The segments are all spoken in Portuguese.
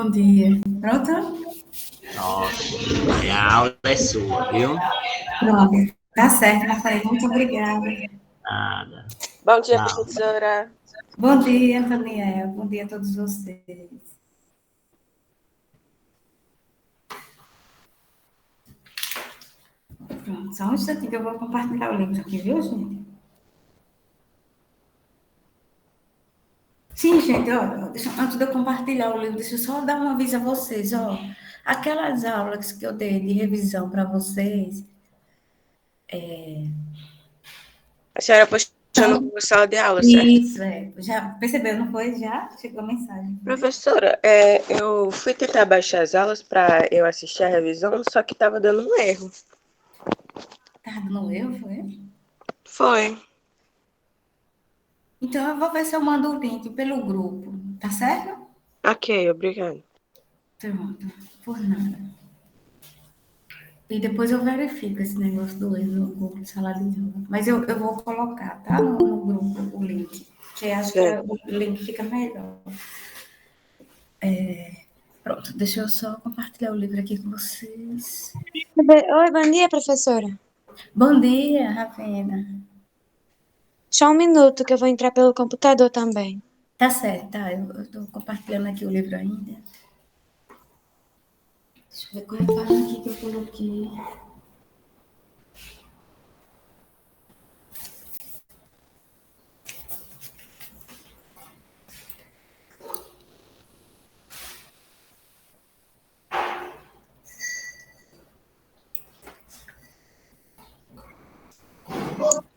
Bom dia. Pronto? Nossa, a aula é sua, viu? Pronto. Tá certo, Rafael. Muito obrigada. Nada. Bom dia, Tchau. professora. Bom dia, Daniel. Bom dia a todos vocês. Pronto, só um instantinho que eu vou compartilhar o livro aqui, viu, gente? Sim, gente, ó, antes de eu compartilhar o livro, deixa eu só dar um aviso a vocês, ó. Aquelas aulas que eu dei de revisão para vocês, A senhora postou então, no sala de aula, certo? isso, já percebeu, não foi? Já chegou a mensagem. Professora, eu fui tentar baixar as aulas para eu assistir a revisão, só que estava dando um erro. Tá dando erro, foi? Foi. Então, eu vou ver se eu mando o link pelo grupo, tá certo? Ok, obrigado. Pronto, por nada. E depois eu verifico esse negócio do erro no grupo de sala de aula. Mas eu vou colocar, tá? No grupo o link. Que acho que Certo. o link fica melhor. Pronto, deixa eu só compartilhar o livro aqui com vocês. Oi, bom dia, professora. Bom dia, Ravena. Só um minuto que eu vou entrar pelo computador também. Tá certo, tá? Eu tô compartilhando aqui o livro ainda. Deixa eu ver qual é a página aqui que eu coloquei.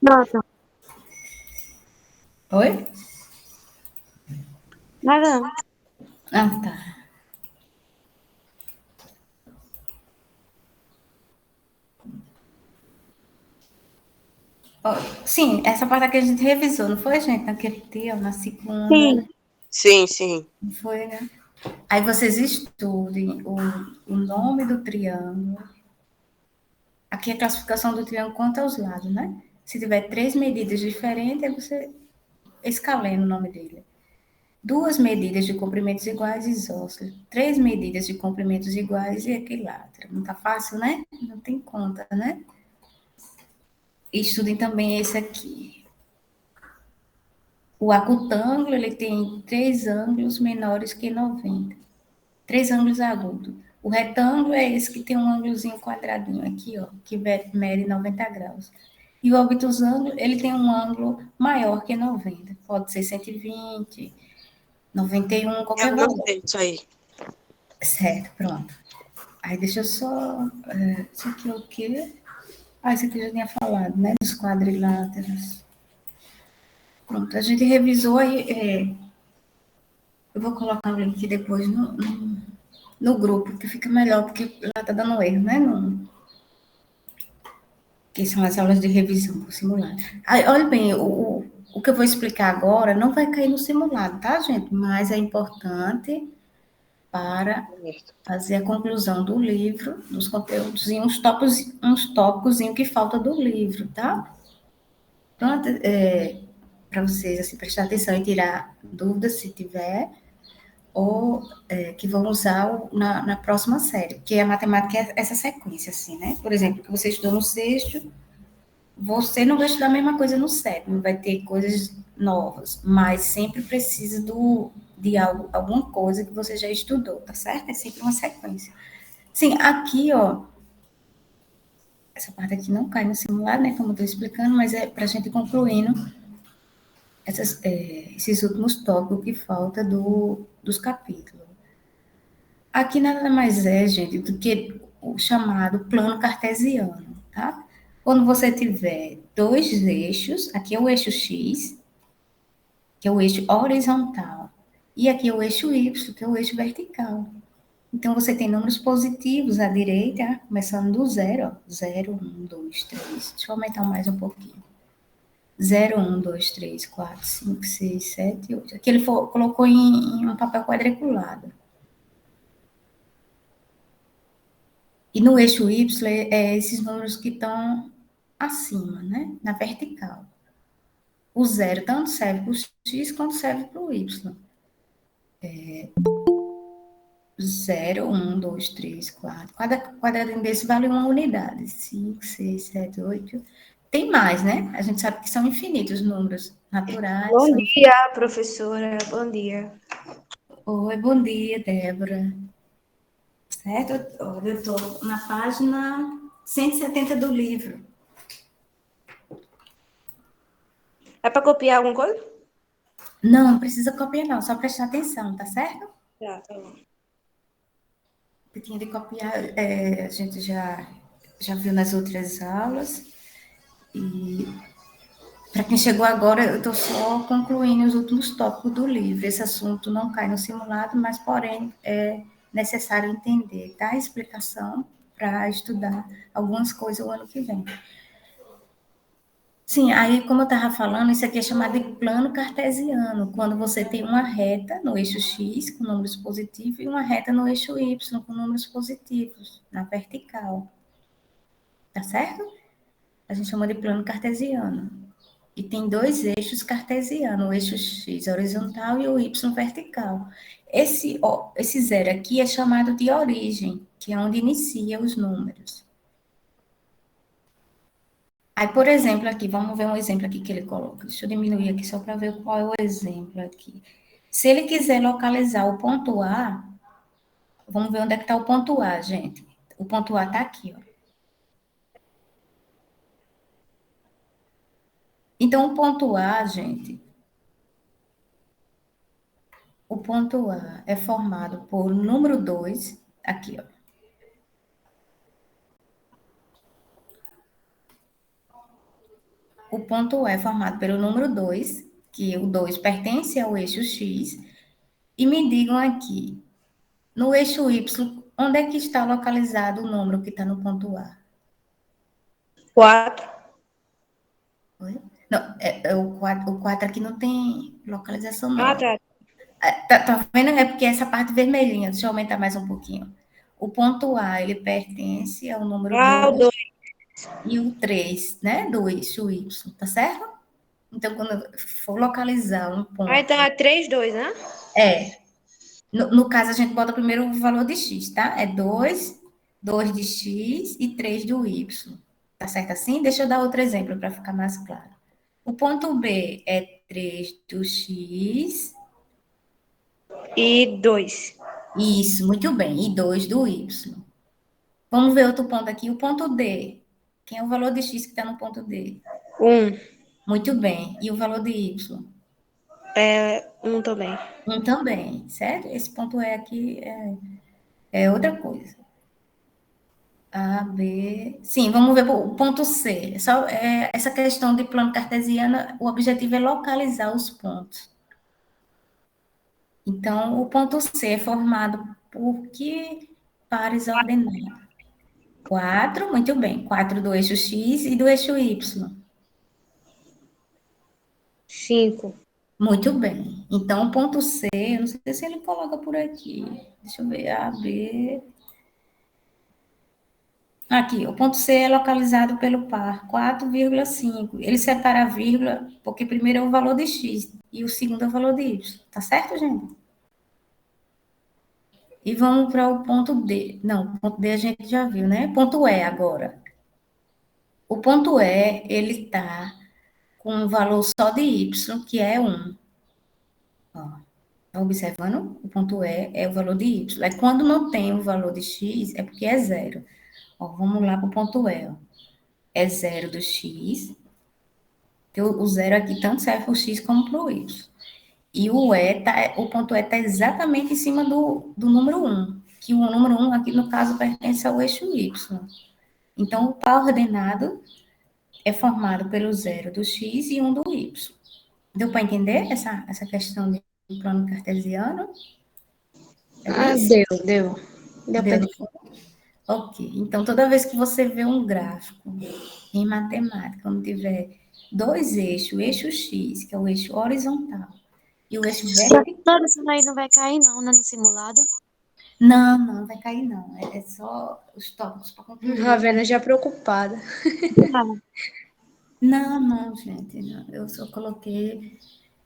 Pronto. Oi? Nada. Ah, tá. Ó, sim, essa parte aqui a gente revisou, não foi, gente? Naquele dia, na segunda. Sim. Sim. Não foi, né? Aí vocês estudem o nome do triângulo. Aqui é a classificação do triângulo quanto aos lados, né? Se tiver 3 medidas diferentes, aí você escalena o nome dele. 2 medidas de comprimentos iguais, isósceles. 3 medidas de comprimentos iguais e equilátero. Não tá fácil, né? Não tem conta, né? E estudem também esse aqui. O acutângulo, ele tem 3 ângulos menores que 90. 3 ângulos agudos. O retângulo é esse que tem um ângulozinho quadradinho aqui, ó, que mede 90 graus. E o obtusângulo, ele tem um ângulo maior que 90. Pode ser 120, 91, Eu qualquer não valor. sei isso aí. Certo, pronto. Aí deixa eu só... isso aqui é o quê? Ah, isso aqui eu já tinha falado, né? Dos quadriláteros. Pronto, a gente revisou aí... eu vou colocar o link depois no grupo, que fica melhor, porque lá tá dando erro, né? Que são as aulas de revisão por simulado. Aí, olha bem, o que eu vou explicar agora não vai cair no simulado, tá, gente? Mas é importante para fazer a conclusão do livro, dos conteúdos e uns tópicos que falta do livro, tá? Então, para vocês assim, prestar atenção e tirar dúvidas, se tiver, ou que vão usar na próxima série, porque a matemática é essa sequência, assim, né? Por exemplo, que você estudou no sexto, você não vai estudar a mesma coisa no sétimo, vai ter coisas novas, mas sempre precisa de alguma coisa que você já estudou, tá certo? É sempre uma sequência. Sim, aqui, ó, essa parte aqui não cai no simulado, né, como eu estou explicando, mas é para a gente ir concluindo esses últimos tópicos que falta dos capítulos. Aqui nada mais é, gente, do que o chamado plano cartesiano, tá? Quando você tiver 2 eixos, aqui é o eixo X, que é o eixo horizontal, e aqui é o eixo Y, que é o eixo vertical. Então, você tem números positivos à direita, começando do zero, ó, 0, 1, 2, 3. Deixa eu aumentar mais um pouquinho. 0, 1, 2, 3, 4, 5, 6, 7, 8. Aqui ele colocou em um papel quadriculado. E no eixo Y, esses números que estão acima, né? Na vertical. O 0 tanto serve para o X quanto serve para o Y. 0, 1, 2, 3, 4. Cada quadradinho desse vale uma unidade. 5, 6, 7, 8. Tem mais, né? A gente sabe que são infinitos os números naturais. Bom São dia, professora. Bom dia. Oi, bom dia, Débora. Certo? Olha, eu estou na página 170 do livro. É para copiar alguma coisa? Não precisa copiar, não. Só prestar atenção, tá certo? Tá bom. Que tinha de copiar, a gente já viu nas outras aulas. E para quem chegou agora, eu estou só concluindo os últimos tópicos do livro. Esse assunto não cai no simulado, mas, porém, é necessário entender, tá? A explicação para estudar algumas coisas o ano que vem. Sim, aí, como eu estava falando, isso aqui é chamado de plano cartesiano, quando você tem uma reta no eixo X com números positivos e uma reta no eixo Y com números positivos, na vertical. Tá certo? A gente chama de plano cartesiano. E tem dois eixos cartesianos, o eixo X horizontal e o Y vertical. Esse zero aqui é chamado de origem, que é onde inicia os números. Aí, por exemplo, aqui, vamos ver um exemplo aqui que ele coloca. Deixa eu diminuir aqui só para ver qual é o exemplo aqui. Se ele quiser localizar o ponto A, vamos ver onde é que está o ponto A, gente. O ponto A está aqui, ó. Então, o ponto A, gente, o ponto A é formado por número 2, aqui, ó. O ponto A é formado pelo número 2, que o 2 pertence ao eixo X, e me digam aqui, no eixo Y, onde é que está localizado o número que está no ponto A? 4. Oi? Não, o 4 aqui não tem localização, não. Ah, tá. Tá vendo? É porque essa parte vermelhinha, deixa eu aumentar mais um pouquinho. O ponto A, ele pertence ao número Ah, o 2 2. e o 3, né? Do eixo Y, tá certo? Então, quando eu for localizar um Ah, ponto... então é 3, 2, né? No caso, a gente bota primeiro o valor de x, tá? É 2, 2 de x e 3 do y. Tá certo assim? Deixa eu dar outro exemplo para ficar mais claro. O ponto B é 3 do x. E 2. Isso, muito bem. E 2 do y. Vamos ver outro ponto aqui. O ponto D. Quem é o valor de x que está no ponto D? 1. Muito bem. E o valor de y? É 1 também. 1 também, certo? Esse ponto E aqui é outra coisa. A, B. Sim, vamos ver o ponto C. Essa questão de plano cartesiano, o objetivo é localizar os pontos. Então, o ponto C é formado por que pares ordenados? 4, muito bem. 4 do eixo X e do eixo Y. 5. Muito bem. Então, o ponto C, eu não sei se ele coloca por aqui. Deixa eu ver. A, B. Aqui, o ponto C é localizado pelo par 4,5. Ele separa a vírgula, porque primeiro é o valor de x e o segundo é o valor de y. Tá certo, gente? E vamos para o ponto D. Não, o ponto D a gente já viu, né? Ponto E agora. O ponto E, ele tá com um valor só de y, que é 1. Ó, tá observando? O ponto E é o valor de y. Aí, quando não tem o valor de x, é porque é zero. Ó, vamos lá para o ponto E, ó. É zero do x. O zero aqui tanto serve para o x como para o y. E o ponto E está exatamente em cima do número 1, que o número 1 aqui, no caso, pertence ao eixo y. Então, o par ordenado é formado pelo zero do x e 1 do y. Deu para entender essa questão de plano cartesiano? É isso? Deu. Deu pra Deu. Ok. Então, toda vez que você vê um gráfico em matemática, quando tiver dois eixos, o eixo x, que é o eixo horizontal, e o eixo vertical. Todo isso aí não vai cair, não, né, no simulado? Não, não vai cair, não. É só os tópicos para concluir. Ravena já preocupada. Não, não, gente. Não. Eu só coloquei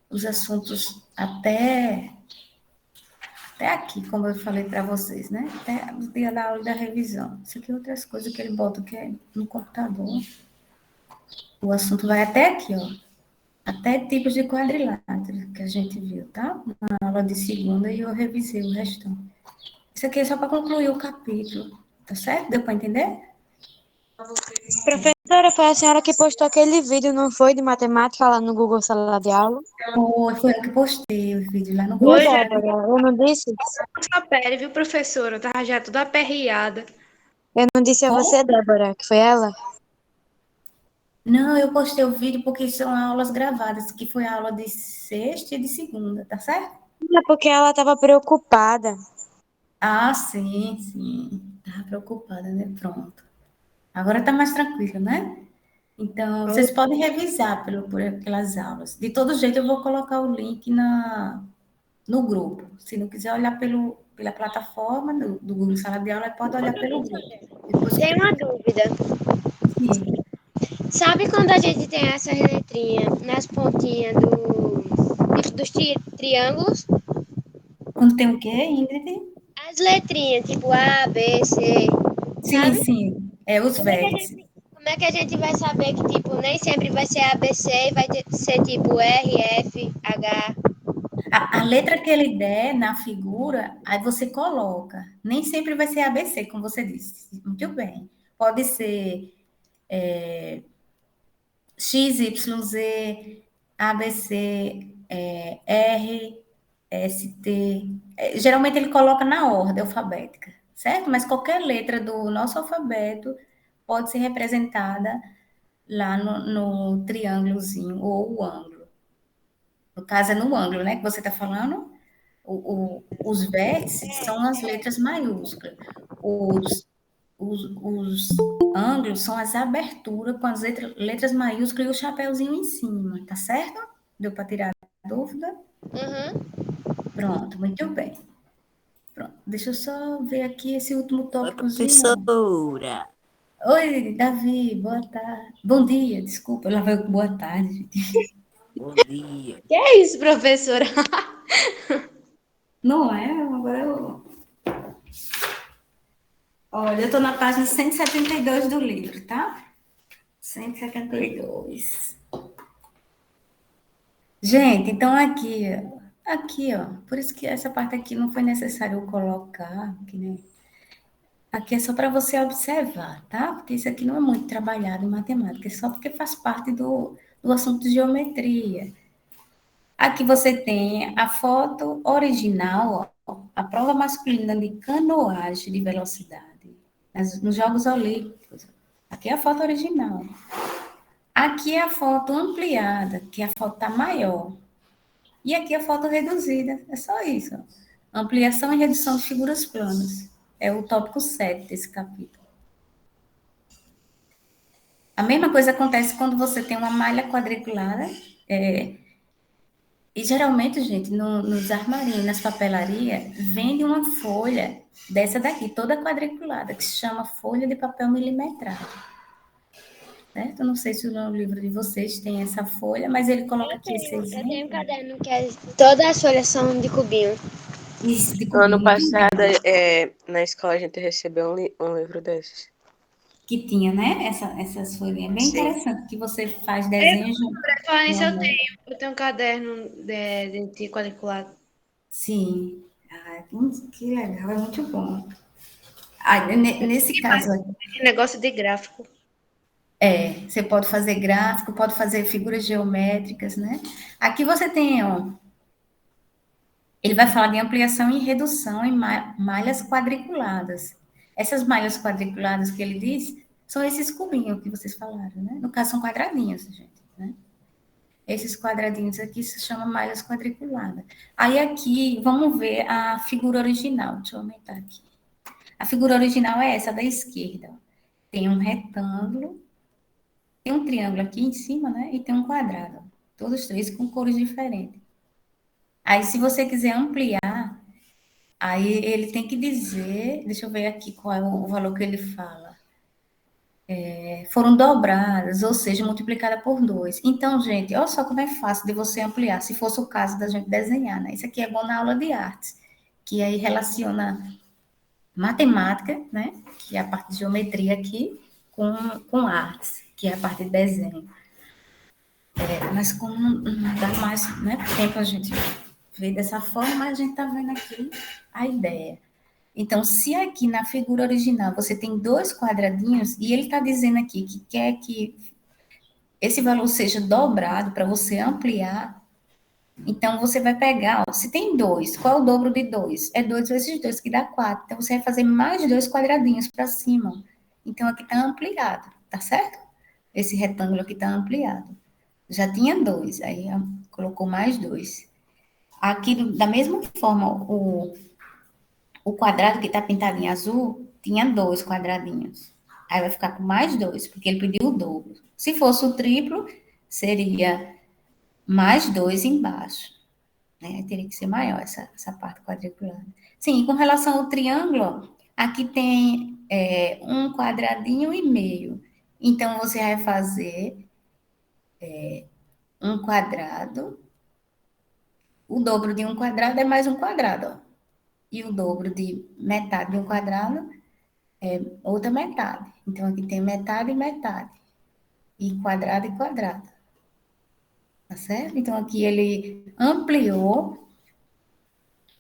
os assuntos até até aqui, como eu falei para vocês, né? Até o dia da aula e da revisão. Isso aqui é outras coisas que ele bota que é no computador. O assunto vai até aqui, ó. Até tipos de quadrilátero que a gente viu, tá? Na aula de segunda e eu revisei o restante. Isso aqui é só para concluir o capítulo, tá certo? Deu para entender? Professora, foi a senhora que postou aquele vídeo, não foi, de matemática lá no Google Sala de Aula? Foi eu que postei o vídeo lá no Viu, Google. Débora? Eu não disse? Sua pele, viu, professora? Eu tava já toda aperreada. Eu não disse a você, Débora, que foi ela? Não, eu postei o vídeo porque são aulas gravadas, que foi a aula de sexta e de segunda, tá certo? É porque ela estava preocupada. Ah, sim, sim. Estava preocupada, né? Pronto. Agora está mais tranquilo, né? Então, vocês podem revisar pelas aulas. De todo jeito, eu vou colocar o link no grupo. Se não quiser olhar pela plataforma do Google Sala de Aula, pode olhar pelo grupo. Depois, Tem uma dúvida. sim. Sabe quando a gente tem essas letrinhas nas pontinhas dos triângulos? Quando tem o quê, Ingrid? As letrinhas, tipo A, B, C, Sim, sabe? sim. É os vértices. Como é que a gente vai saber que, tipo, nem sempre vai ser A, B, C e vai ser, tipo, R, F, H? A letra que ele der na figura, aí você coloca. Nem sempre vai ser ABC, como você disse. Muito bem. Pode ser X, Y, Z, ABC, R, S, T. Geralmente ele coloca na ordem alfabética, certo? Mas qualquer letra do nosso alfabeto pode ser representada lá no triângulozinho ou o ângulo. No caso, é no ângulo, né, que você está falando. Os vértices são as letras maiúsculas. Os ângulos são as aberturas com as letras maiúsculas e o chapéuzinho em cima, tá certo? Deu para tirar a dúvida? Pronto, muito bem. Pronto, deixa eu só ver aqui esse último Oi, tópicozinho. professora. Oi, Davi, boa tarde. Bom dia, desculpa, lá vai o boa tarde. Bom dia. Que é isso, professora? Não é? Agora eu. Olha, eu estou na página 172 do livro, tá? 172. Gente, então aqui, ó, por isso que essa parte aqui não foi necessário eu colocar, que, né? Aqui é só para você observar, tá? Porque isso aqui não é muito trabalhado em matemática, é só porque faz parte do assunto de geometria. Aqui você tem a foto original, ó, a prova masculina de canoagem de velocidade, nos Jogos Olímpicos. Aqui é a foto original. Aqui é a foto ampliada, que a foto está maior. E aqui a foto reduzida. É só isso. Ó. Ampliação e redução de figuras planas. É o tópico 7 desse capítulo. A mesma coisa acontece quando você tem uma malha quadriculada. E geralmente, gente, nos armarinhos, nas papelarias, vende uma folha dessa daqui, toda quadriculada, que se chama folha de papel milimetrado. Certo? Eu não sei se no livro de vocês tem essa folha, mas ele coloca aqui esse Eu exemplo. tenho um caderno que todas as folhas são de cubinho. Isso, de No ano cubinho, passado, na escola, a gente recebeu um livro desses. que tinha, né? Essas folhinhas. Bem Sim. interessante, que você faz desenho junto. Falar nisso, eu tenho um caderno de quadriculado. Sim. Ah, que legal, é muito bom. Ah, nesse caso aqui, Esse negócio de gráfico. você pode fazer gráfico, pode fazer figuras geométricas, né? Aqui você tem, ó, ele vai falar de ampliação e redução em malhas quadriculadas. Essas malhas quadriculadas que ele diz são esses cubinhos que vocês falaram, né? No caso, são quadradinhos, gente, né? Esses quadradinhos aqui se chamam malhas quadriculadas. Aí aqui, vamos ver a figura original. Deixa eu aumentar aqui. A figura original é essa da esquerda. Tem um retângulo, tem um triângulo aqui em cima, né? E tem um quadrado. Todos três com cores diferentes. Aí, se você quiser ampliar, aí ele tem que dizer, deixa eu ver aqui qual é o valor que ele fala. Foram dobradas, ou seja, multiplicada por 2. Então, gente, olha só como é fácil de você ampliar, se fosse o caso da gente desenhar, né? Isso aqui é bom na aula de artes, que aí relaciona matemática, né, que é a parte de geometria aqui, com artes, que é a parte de desenho. Mas como não dá mais, né, tempo a gente ver dessa forma, mas a gente está vendo aqui a ideia. Então, se aqui na figura original você tem 2 quadradinhos, e ele está dizendo aqui que quer que esse valor seja dobrado para você ampliar, então você vai pegar, ó, se tem 2, qual é o dobro de 2? É 2 vezes 2, que dá 4. Então, você vai fazer mais 2 quadradinhos para cima. Então, aqui está ampliado, tá certo? Esse retângulo aqui está ampliado. Já tinha 2, aí colocou mais 2. Aqui, da mesma forma, o quadrado que está pintado em azul tinha 2 quadradinhos. Aí vai ficar com mais 2, porque ele pediu o dobro. Se fosse o triplo, seria mais 2 embaixo. Né? Teria que ser maior essa parte quadriculada. Sim, com relação ao triângulo, aqui tem um quadradinho e meio. Então, você vai fazer um quadrado. O dobro de um quadrado é mais um quadrado, ó. E o dobro de metade de um quadrado é outra metade. Então, aqui tem metade e metade. E quadrado. Tá certo? Então, aqui ele ampliou,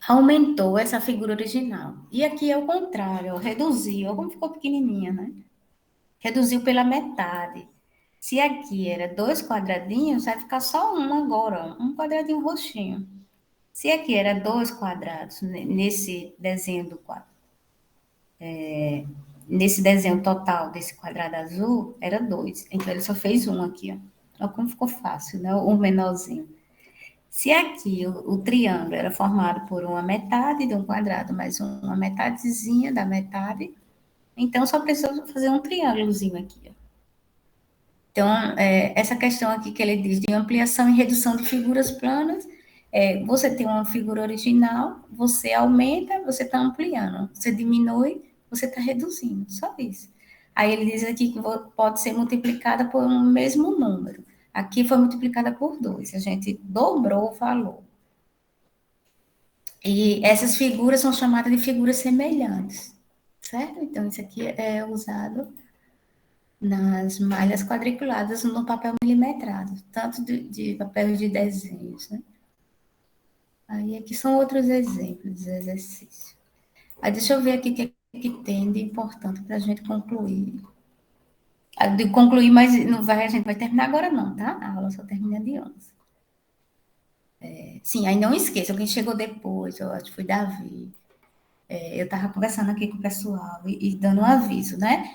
aumentou essa figura original. E aqui é o contrário, ó, reduziu. Olha como ficou pequenininha, né? Reduziu pela metade. Se aqui era 2 quadradinhos, vai ficar só um agora, ó, um quadradinho roxinho. Se aqui era 2 quadrados, nesse desenho do quadro, nesse desenho total desse quadrado azul, era 2. Então, ele só fez um aqui, ó. Olha como ficou fácil, né? O menorzinho. Se aqui o triângulo era formado por uma metade de um quadrado, mais uma metadezinha da metade, então só precisa fazer um triângulozinho aqui, ó. Então, essa questão aqui que ele diz de ampliação e redução de figuras planas, você tem uma figura original, você aumenta, você está ampliando. Você diminui, você está reduzindo. Só isso. Aí ele diz aqui que pode ser multiplicada por um mesmo número. Aqui foi multiplicada por 2. A gente dobrou o valor. E essas figuras são chamadas de figuras semelhantes. Certo? Então, isso aqui é usado nas malhas quadriculadas no papel milimetrado, tanto de papel de desenhos, né? Aí aqui são outros exemplos de exercício. Aí deixa eu ver aqui o que tem de importante para a gente concluir. De concluir, mas não vai, a gente vai terminar agora não, tá? A aula só termina de 11. Sim, aí não esqueça, quem chegou depois, eu acho que foi Davi. Eu estava conversando aqui com o pessoal e dando um aviso, né?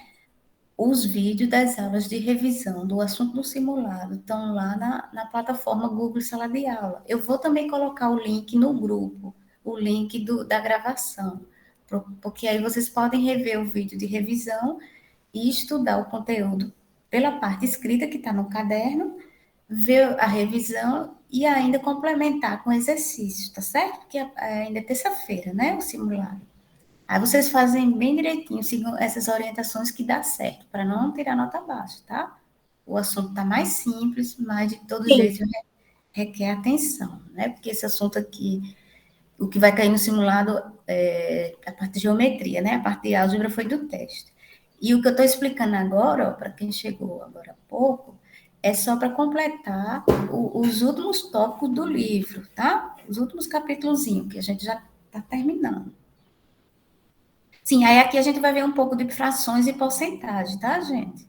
Os vídeos das aulas de revisão do assunto do simulado estão lá na plataforma Google Sala de Aula. Eu vou também colocar o link no grupo, o link da gravação, porque aí vocês podem rever o vídeo de revisão e estudar o conteúdo pela parte escrita que está no caderno, ver a revisão e ainda complementar com exercícios, tá certo? Porque ainda é terça-feira, né, o simulado. Aí vocês fazem bem direitinho, sigam essas orientações que dá certo, para não tirar nota baixa, tá? O assunto está mais simples, mas de todo jeito requer atenção, né? Porque esse assunto aqui, o que vai cair no simulado é a parte de geometria, né? A parte de álgebra foi do teste. E o que eu estou explicando agora, para quem chegou agora há pouco, é só para completar os últimos tópicos do livro, tá? Os últimos capítulos, que a gente já está terminando. Sim, aí aqui a gente vai ver um pouco de frações e porcentagem, tá, gente?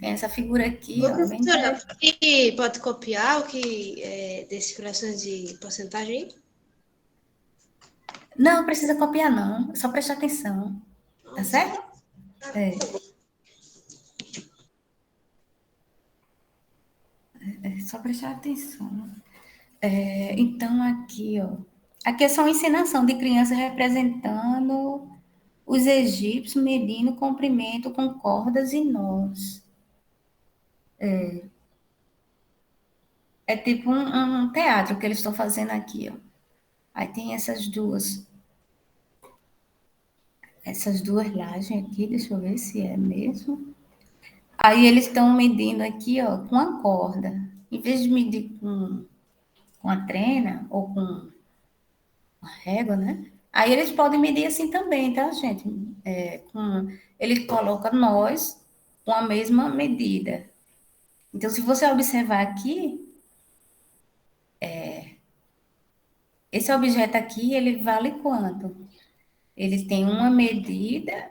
Tem essa figura aqui, ó. Professora, e pode copiar o que desse frações de porcentagem? Não precisa copiar, não. É só prestar atenção. Tá certo? É só prestar atenção. Então, aqui, ó. Aqui é só uma encenação de criança representando os egípcios medindo o comprimento com cordas e nós. É tipo um teatro que eles estão fazendo aqui, ó. Aí tem essas duas lajes aqui, deixa eu ver se é mesmo. Aí eles estão medindo aqui, ó, com a corda. Em vez de medir com a trena ou com a régua, né? Aí eles podem medir assim também, tá, gente? Ele coloca nós com a mesma medida. Então, se você observar aqui, esse objeto aqui, ele vale quanto? Ele tem uma medida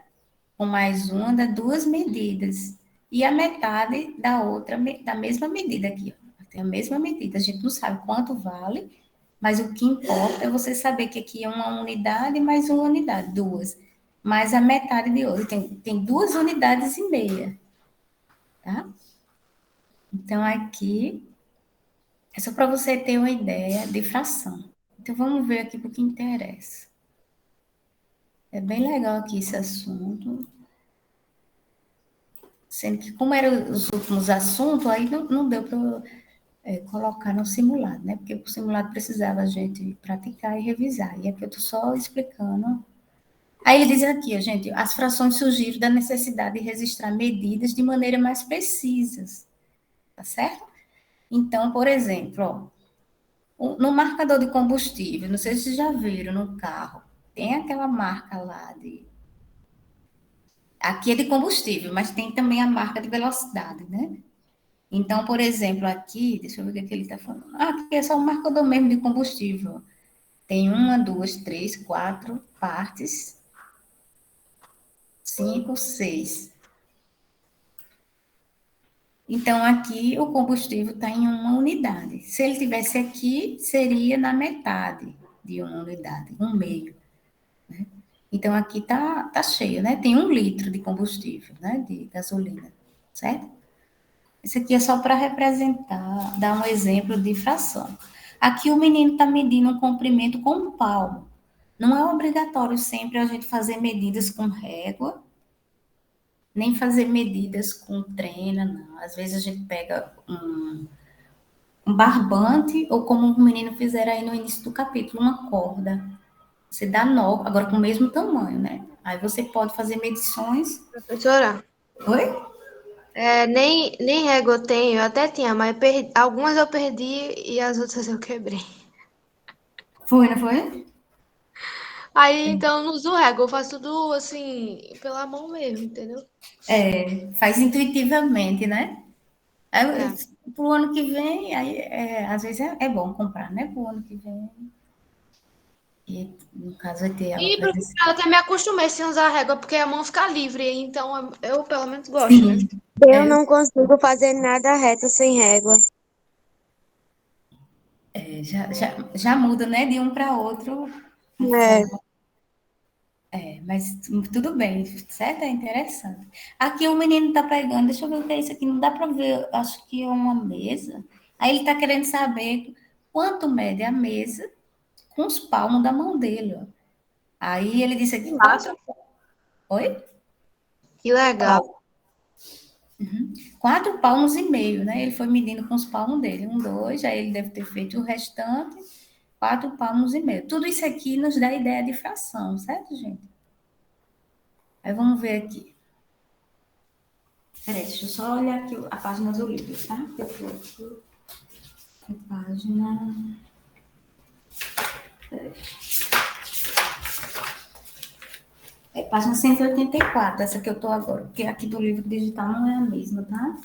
com mais uma, dá duas medidas. E a metade da outra, da mesma medida aqui, ó. Tem a mesma medida. A gente não sabe quanto vale, mas o que importa é você saber que aqui é uma unidade mais uma unidade, duas. Mais a metade de outra. Tem 2,5 unidades, tá? Então, aqui, é só para você ter uma ideia de fração. Então, vamos ver aqui o que interessa. É bem legal aqui esse assunto. Sendo que, como eram os últimos assuntos, aí não deu para colocar no simulado, né? Porque o simulado precisava a gente praticar e revisar. E aqui eu estou só explicando. Aí ele diz aqui, gente, as frações surgiram da necessidade de registrar medidas de maneira mais precisas, tá certo? Então, por exemplo, ó, no marcador de combustível, não sei se vocês já viram no carro, tem aquela marca lá de... Aqui é de combustível, mas tem também a marca de velocidade, né? Então, por exemplo, aqui, deixa eu ver o que ele está falando. Aqui é só o marcador mesmo de combustível. Tem uma, duas, três, quatro partes, 5, 6. Então, aqui o combustível está em uma unidade. Se ele tivesse aqui, seria na metade de uma unidade, um meio. Né? Então, aqui tá cheio, né? Tem 1 litro de combustível, né? De gasolina, certo? Isso aqui é só para representar, dar um exemplo de fração. Aqui o menino está medindo um comprimento com um palmo. Não é obrigatório sempre a gente fazer medidas com régua, nem fazer medidas com trena, não. Às vezes a gente pega um barbante, ou como o menino fizeram aí no início do capítulo, uma corda. Você dá nó, agora com o mesmo tamanho, né? Aí você pode fazer medições. Professora, Oi? nem régua eu tenho, eu até tinha, mas algumas eu perdi e as outras eu quebrei. Foi, não foi? Aí, então, eu não uso régua, eu faço tudo, assim, pela mão mesmo, entendeu? Faz intuitivamente, né? Aí, É. pro ano que vem, aí, às vezes é bom comprar, né? Pro ano que vem. E, no caso, vai ter aula E, professora, presencial. eu até me acostumei sem usar régua, porque a mão fica livre, então eu pelo menos gosto, né? Sim, Eu não consigo fazer nada reto sem régua. já muda, né? De um para outro, a É, forma. Mas tudo bem, certo? É interessante. Aqui o menino está pegando, deixa eu ver o que é isso aqui, não dá para ver, acho que é uma mesa. Aí ele está querendo saber quanto mede a mesa com os palmos da mão dele, ó. Aí ele disse aqui, Massa. oi? Que legal. 4,5 palmos, né? Ele foi medindo com os palmos dele. 1, 2, aí ele deve ter feito o restante, 4,5 palmos. Tudo isso aqui nos dá ideia de fração, certo, gente? Aí vamos ver aqui. Peraí, deixa eu só olhar aqui a página do livro, tá? Eu tô aqui. A página. Peraí. É página 184, essa que eu tô agora, porque aqui do livro digital não é a mesma, tá?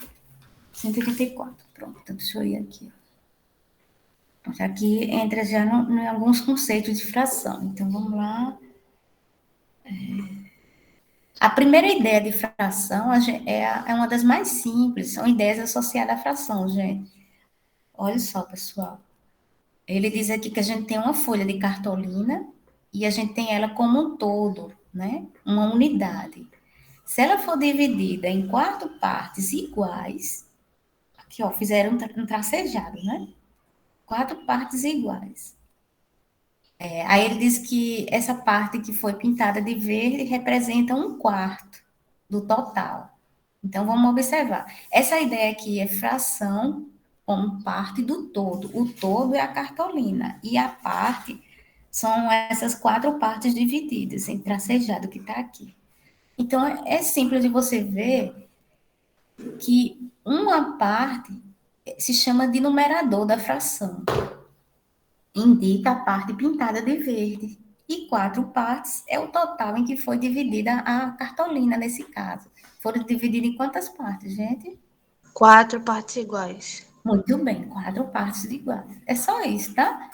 184, pronto, então deixa eu ir aqui. Pronto, aqui entra já em alguns conceitos de fração. Então, vamos lá. A primeira ideia de fração é uma das mais simples, são ideias associadas à fração, gente. Olha só, pessoal. Ele diz aqui que a gente tem uma folha de cartolina e a gente tem ela como um todo, né? Uma unidade. Se ela for dividida em 4 partes iguais, aqui, ó, fizeram um tracejado, né? 4 partes iguais. Aí ele diz que essa parte que foi pintada de verde representa 1/4 do total. Então, vamos observar. Essa ideia aqui é fração como parte do todo. O todo é a cartolina. E a parte são essas 4 partes divididas em tracejado que está aqui. Então, é simples de você ver que uma parte se chama de numerador da fração. indica a parte pintada de verde. E 4 partes é o total em que foi dividida a cartolina, nesse caso. Foram divididas em quantas partes, gente? 4 partes iguais. Muito bem, 4 partes iguais. É só isso, tá?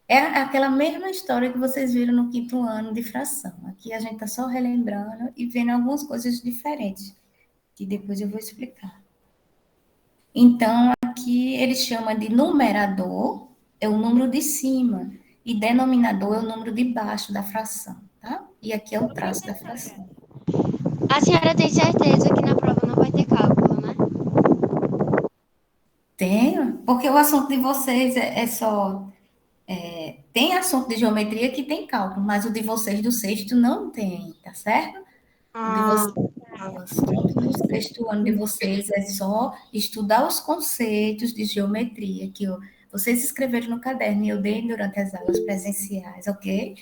É aquela mesma história que vocês viram no 5º ano de fração. Aqui a gente está só relembrando e vendo algumas coisas diferentes, que depois eu vou explicar. Então, aqui ele chama de numerador, é o número de cima, e denominador é o número de baixo da fração, tá? E aqui é o traço da fração. A senhora tem certeza que na prova não vai ter cálculo, né? Tenho, porque o assunto de vocês é só... tem assunto de geometria que tem cálculo, mas o de vocês do 6º não tem, tá certo? O de Ah, vocês, o assunto do 6º ano de vocês é só estudar os conceitos de geometria que vocês escreveram no caderno e eu dei durante as aulas presenciais, ok?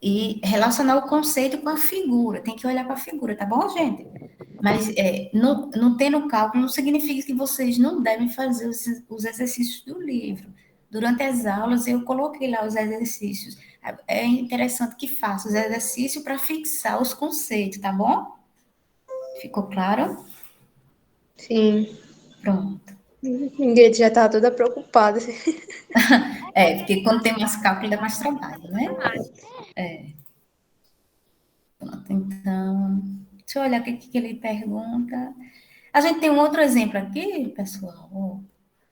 E relacionar o conceito com a figura, tem que olhar para a figura, tá bom, gente? Mas não tendo cálculo não significa que vocês não devem fazer os exercícios do livro. Durante as aulas eu coloquei lá os exercícios. É interessante que faça os exercícios para fixar os conceitos, tá bom? Ficou claro? sim. Pronto. Ninguém já tá toda preocupada. Porque quando tem mais cálculo dá mais trabalho, né? Pronto, então, deixa eu olhar o que ele pergunta. A gente tem um outro exemplo aqui, pessoal, ó,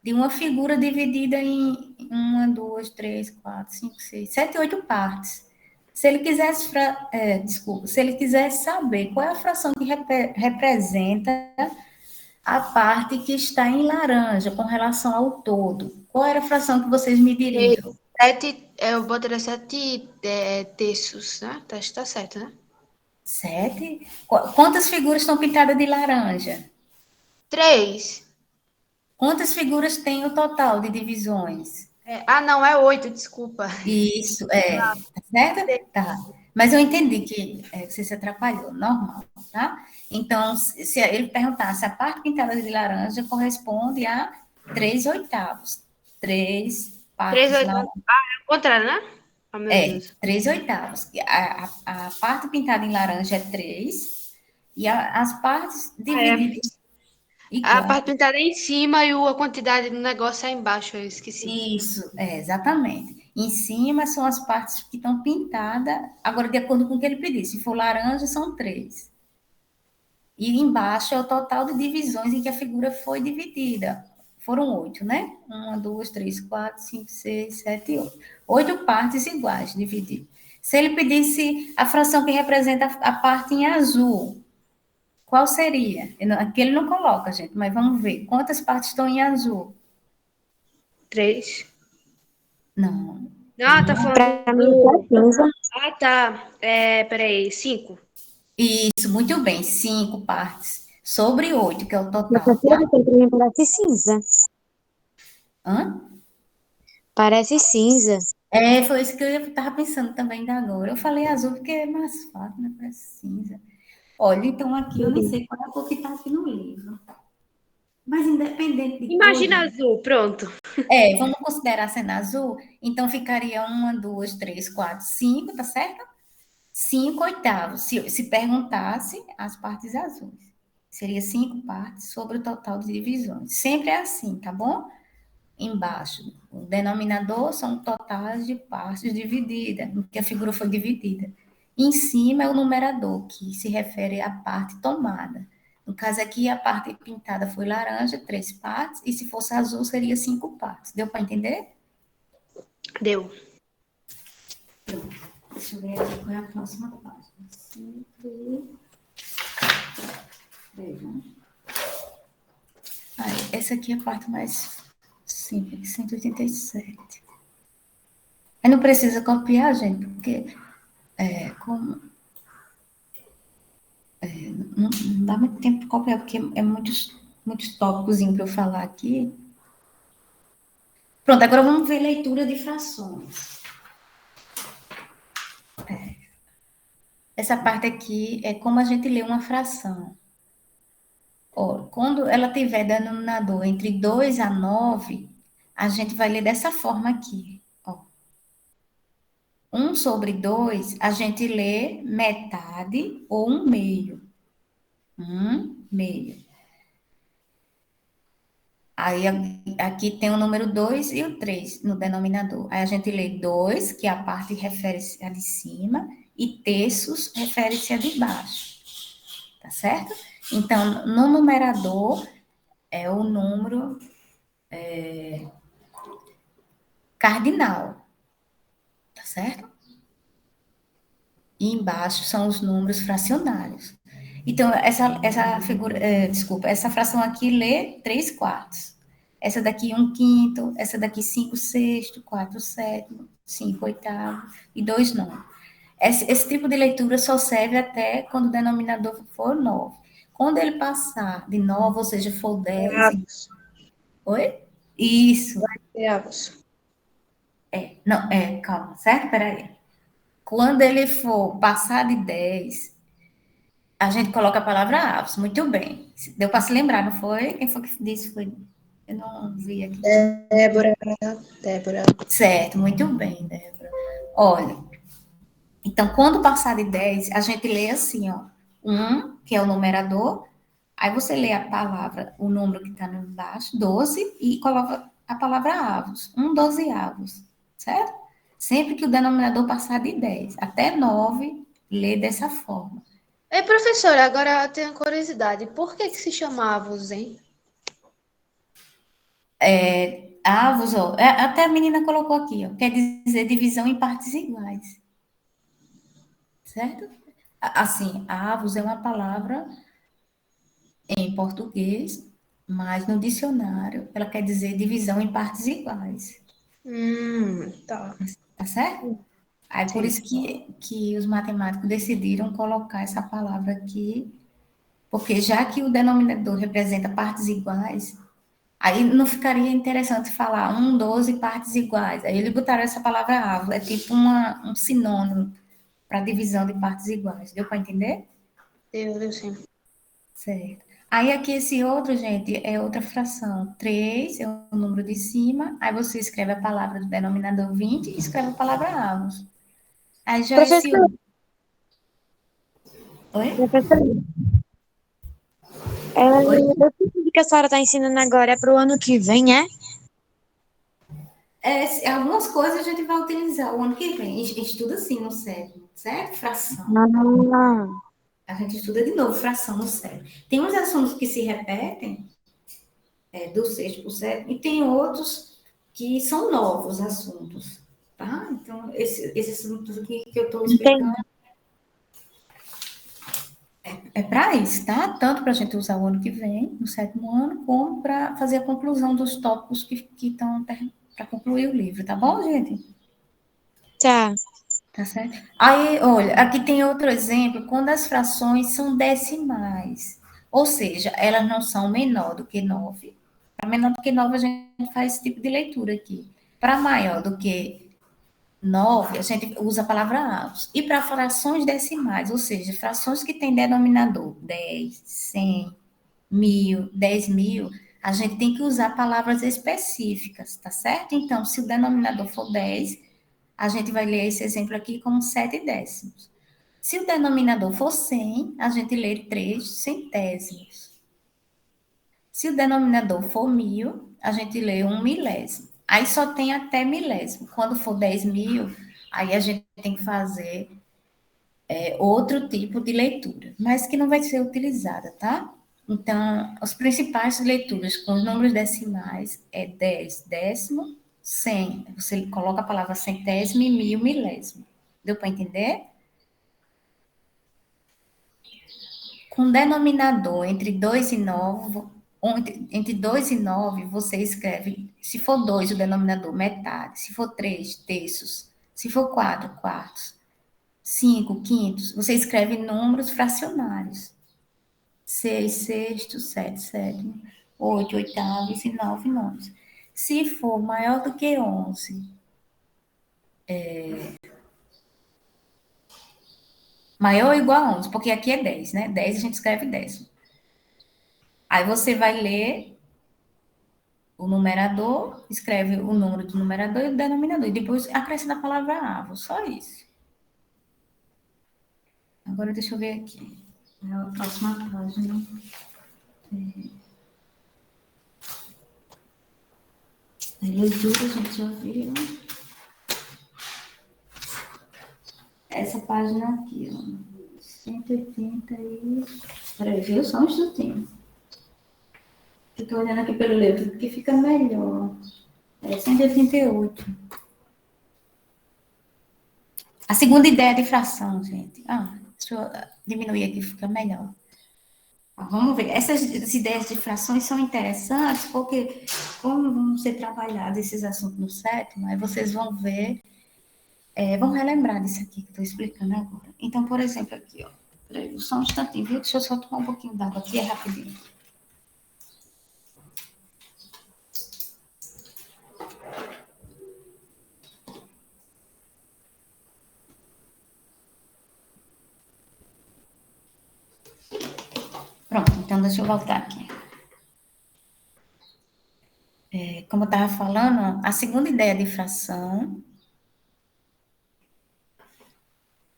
de uma figura dividida em 7, 8 partes. Se ele quisesse, se ele quisesse saber qual é a fração que representa a parte que está em laranja com relação ao todo, qual era a fração que vocês me diriam? 7, eu botaria 7 terços, né? Tá certo, né? 7? Quantas figuras estão pintadas de laranja? 3. Quantas figuras tem o total de divisões? Não, é 8, desculpa. Isso, tá certo? Tá. Mas eu entendi que você se atrapalhou, normal, tá? Então, se ele perguntasse, a parte pintada de laranja corresponde a 3/8. 3 3 partes oitavos. É o contrário, né? Oh, meu Deus. 3/8. A parte pintada em laranja é 3, e as partes divididas A igual. parte pintada é em cima e a quantidade do negócio é embaixo, eu esqueci. Isso, exatamente. Em cima são as partes que estão pintadas, agora de acordo com o que ele pediu. Se for laranja, são 3. E embaixo é o total de divisões em que a figura foi dividida. Foram 8, né? 1, 2, 3, 4, 5, 6, 7, 8. 8 partes iguais divididas. Se ele pedisse a fração que representa a parte em azul, qual seria? Aqui ele não coloca, gente, mas vamos ver. Quantas partes estão em azul? 3. Não. Tá falando. Pra mim, é cinza. Tá. Peraí, 5. Isso, muito bem. 5 partes sobre 8, que é o total, Professora, tá? pra mim parece cinza. Hã? Parece cinza. Foi isso que eu estava pensando também ainda agora. Eu falei azul porque é mais fácil, né? Parece cinza. Olha, então aqui eu nem sei qual é a cor que está aqui no livro. Mas independente de Imagina cor, azul, pronto. vamos considerar sendo azul, então ficaria 1, 2, 3, 4, 5, tá certo? 5/8, se perguntasse as partes azuis. Seria 5 partes sobre o total de divisões. Sempre é assim, tá bom? Embaixo, o denominador são totais de partes divididas, em que a figura foi dividida. Em cima é o numerador, que se refere à parte tomada. No caso aqui, a parte pintada foi laranja, 3 partes, e se fosse azul, seria 5 partes. Deu para entender? Deu. Deixa eu ver aqui qual é a próxima página. 5. Essa aqui é a parte mais simples, 187. Aí não precisa copiar, gente, porque não dá muito tempo para copiar, porque é muitos tópicos para eu falar aqui. Pronto, agora vamos ver leitura de frações. Essa parte aqui é como a gente lê uma fração. Quando ela tiver denominador entre 2 a 9, a gente vai ler dessa forma aqui. sobre 2, a gente lê metade ou um meio. Um meio. Aí aqui tem o número 2 e o 3 no denominador. Aí a gente lê 2, que a parte refere-se a de cima, e terços refere-se a de baixo. Tá certo? Então, no numerador é o número cardinal. Tá certo? E embaixo são os números fracionários. Então, essa figura, desculpa, essa fração aqui lê 3 quartos. Essa daqui 1 quinto, essa daqui 5 sexto, 4 sétimo, 5 oitavo e 2 nono. Esse tipo de leitura só serve até quando o denominador for 9. Quando ele passar de 9, ou seja, for 10... Avos. Oi? Isso. Avos. Não, calma, certo? Peraí. Quando ele for passar de 10, a gente coloca a palavra aves. Muito bem. Deu para se lembrar, não foi? Quem foi que disse? Foi... Eu não vi aqui. Débora. Débora. Certo, muito bem, Débora. Olha, então, quando passar de 10, a gente lê assim, ó. 1, que é o numerador, aí você lê a palavra, o número que está embaixo, 12, e coloca a palavra avos. 12 avos, certo? Sempre que o denominador passar de 10 até 9, lê dessa forma. Ei, professora, agora eu tenho curiosidade. Por que se chama avos, hein? Avos, ó, até a menina colocou aqui, ó, quer dizer divisão em partes iguais, certo? Assim, avos é uma palavra em português, mas no dicionário ela quer dizer divisão em partes iguais, Tá. tá certo? Aí por Sim. isso que os matemáticos decidiram colocar essa palavra aqui, porque já que o denominador representa partes iguais, aí não ficaria interessante falar 12 partes iguais. Aí eles botaram essa palavra avo, é tipo um sinônimo para divisão de partes iguais. Deu para entender? Deu sim. Certo. Aí aqui esse outro, gente, é outra fração. 3 é o número de cima, aí você escreve a palavra do denominador 20 e escreve a palavra avos. Aí já esse Professor, Oi? professor, Oi? o curso que a senhora está ensinando agora é para o ano que vem, é? Algumas coisas a gente vai utilizar o ano que vem. A gente estuda assim no cérebro, certo? Fração. Ah, A gente estuda de novo fração no cérebro. Tem uns assuntos que se repetem, do sexto para o sétimo, e tem outros que são novos assuntos, tá? Então, esses assuntos aqui que eu estou explicando entendi. é para isso, tá? Tanto para a gente usar o ano que vem, no sétimo ano, como para fazer a conclusão dos tópicos que estão para concluir o livro, tá bom, gente? Tá. Tá certo? Aí, olha, aqui tem outro exemplo, quando as frações são decimais, ou seja, elas não são menor do que 9. Para menor do que 9, a gente faz esse tipo de leitura aqui. Para maior do que 9, a gente usa a palavra avos. E para frações decimais, ou seja, frações que têm denominador 10, 100, 1000, 10.000, a gente tem que usar palavras específicas, tá certo? Então, se o denominador for 10, a gente vai ler esse exemplo aqui como 7 décimos. Se o denominador for 100, a gente lê 3 centésimos. Se o denominador for 1000, a gente lê 1 milésimo. Aí só tem até milésimo. Quando for 10.000, aí a gente tem que fazer outro tipo de leitura, mas que não vai ser utilizada, tá? Então, as principais leituras com os números decimais é 10 décimo, 100. Você coloca a palavra centésimo e 1000 milésimo. Deu para entender? Com denominador entre 2 e 9, entre 2 e 9, você escreve, se for 2, o denominador, metade. Se for 3, terços. Se for 4, quartos. 5, quintos. Você escreve números fracionários. 6 sextos, 7 sétimos, 8 oitavos e 9 nonos. Se for maior do que 11, maior ou igual a 11, porque aqui é 10, né? 10 a gente escreve 10. Aí você vai ler o numerador, escreve o número do numerador e o denominador, e depois acrescenta a palavra avo, só isso. Agora deixa eu ver aqui. A próxima página. A leitura a gente já viu. Essa página aqui, ó. 180 e... Peraí, viu? Só um instantinho. Eu tô olhando aqui pelo livro, porque fica melhor. É 188. A segunda ideia de fração, gente. Deixa eu diminuir aqui, fica melhor. Vamos ver. Essas ideias de frações são interessantes, porque como vão ser trabalhados esses assuntos no sétimo, aí vocês vão ver, vão relembrar disso aqui que eu estou explicando agora. Então, por exemplo, aqui, ó. Peraí, só um instantinho, viu? Deixa eu só tomar um pouquinho d'água aqui, é rapidinho. Pronto, então deixa eu voltar aqui. Como eu estava falando, a segunda ideia de fração,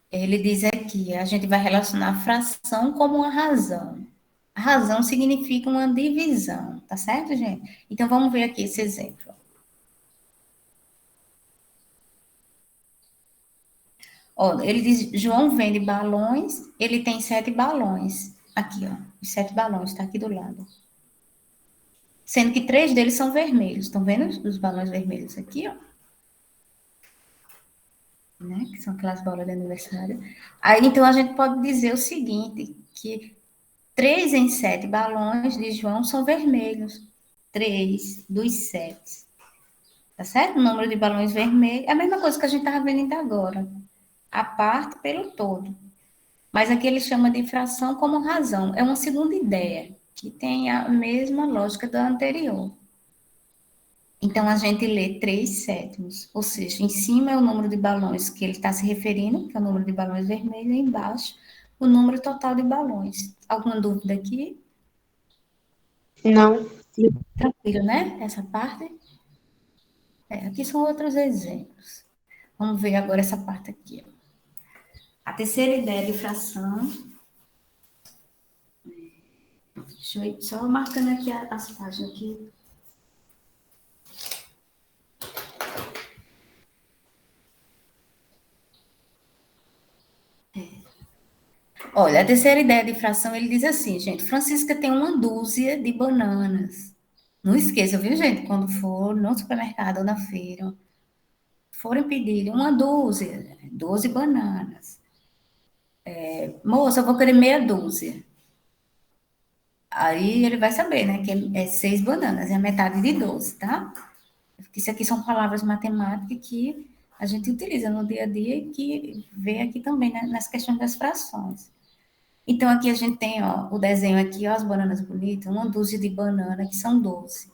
ele diz aqui, a gente vai relacionar a fração como uma razão. A razão significa uma divisão, tá certo, gente? Então, vamos ver aqui esse exemplo. Ó, ele diz, João vende balões, ele tem 7 balões. Aqui, ó, os 7 balões, tá aqui do lado. Sendo que 3 deles são vermelhos. Estão vendo os balões vermelhos aqui, ó? Né? Que são aquelas bolas de aniversário. Aí, então, a gente pode dizer o seguinte, que 3 em 7 balões de João são vermelhos. 3 dos 7. Tá certo? O número de balões vermelhos é a mesma coisa que a gente estava vendo ainda agora. A parte pelo todo. Mas aqui ele chama de fração como razão. É uma segunda ideia, que tem a mesma lógica da anterior. Então, a gente lê 3 sétimos, ou seja, em cima é o número de balões que ele está se referindo, que é o número de balões vermelhos, e embaixo o número total de balões. Alguma dúvida aqui? Não. Tranquilo, né? Essa parte? Aqui são outros exemplos. Vamos ver agora essa parte aqui. A terceira ideia de fração. Deixa eu ir só marcando aqui as páginas aqui. Olha, a terceira ideia de fração, ele diz assim, gente, Francisca tem uma dúzia de bananas. Não esqueça, viu, gente? Quando for no supermercado ou na feira, forem pedir uma dúzia, 12 bananas. Moça, eu vou querer meia dúzia. Aí ele vai saber, né, que é 6 bananas, é a metade de 12, tá? Porque isso aqui são palavras matemáticas que a gente utiliza no dia a dia e que vê aqui também, né, nas questões das frações. Então, aqui a gente tem, ó, o desenho aqui, ó, as bananas bonitas, uma dúzia de banana, que são 12.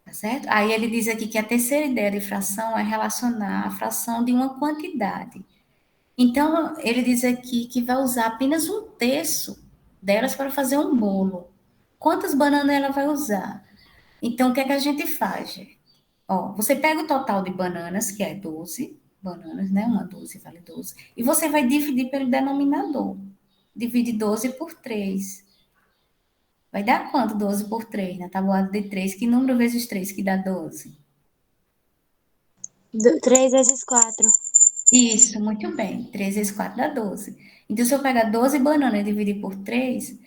Tá certo? Aí ele diz aqui que a terceira ideia de fração é relacionar a fração de uma quantidade. Então, ele diz aqui que vai usar apenas um terço delas para fazer um bolo. Quantas bananas ela vai usar? Então, o que é que a gente faz, gente? Ó, você pega o total de bananas, que é 12 bananas, né? Uma 12 vale 12. E você vai dividir pelo denominador. Divide 12 por 3. Vai dar quanto 12 por 3? Na tabuada de 3, que número vezes 3 que dá 12? 3 vezes 4. Isso, muito bem. 3 vezes 4 dá 12. Então, se eu pegar 12 bananas e dividir por 3,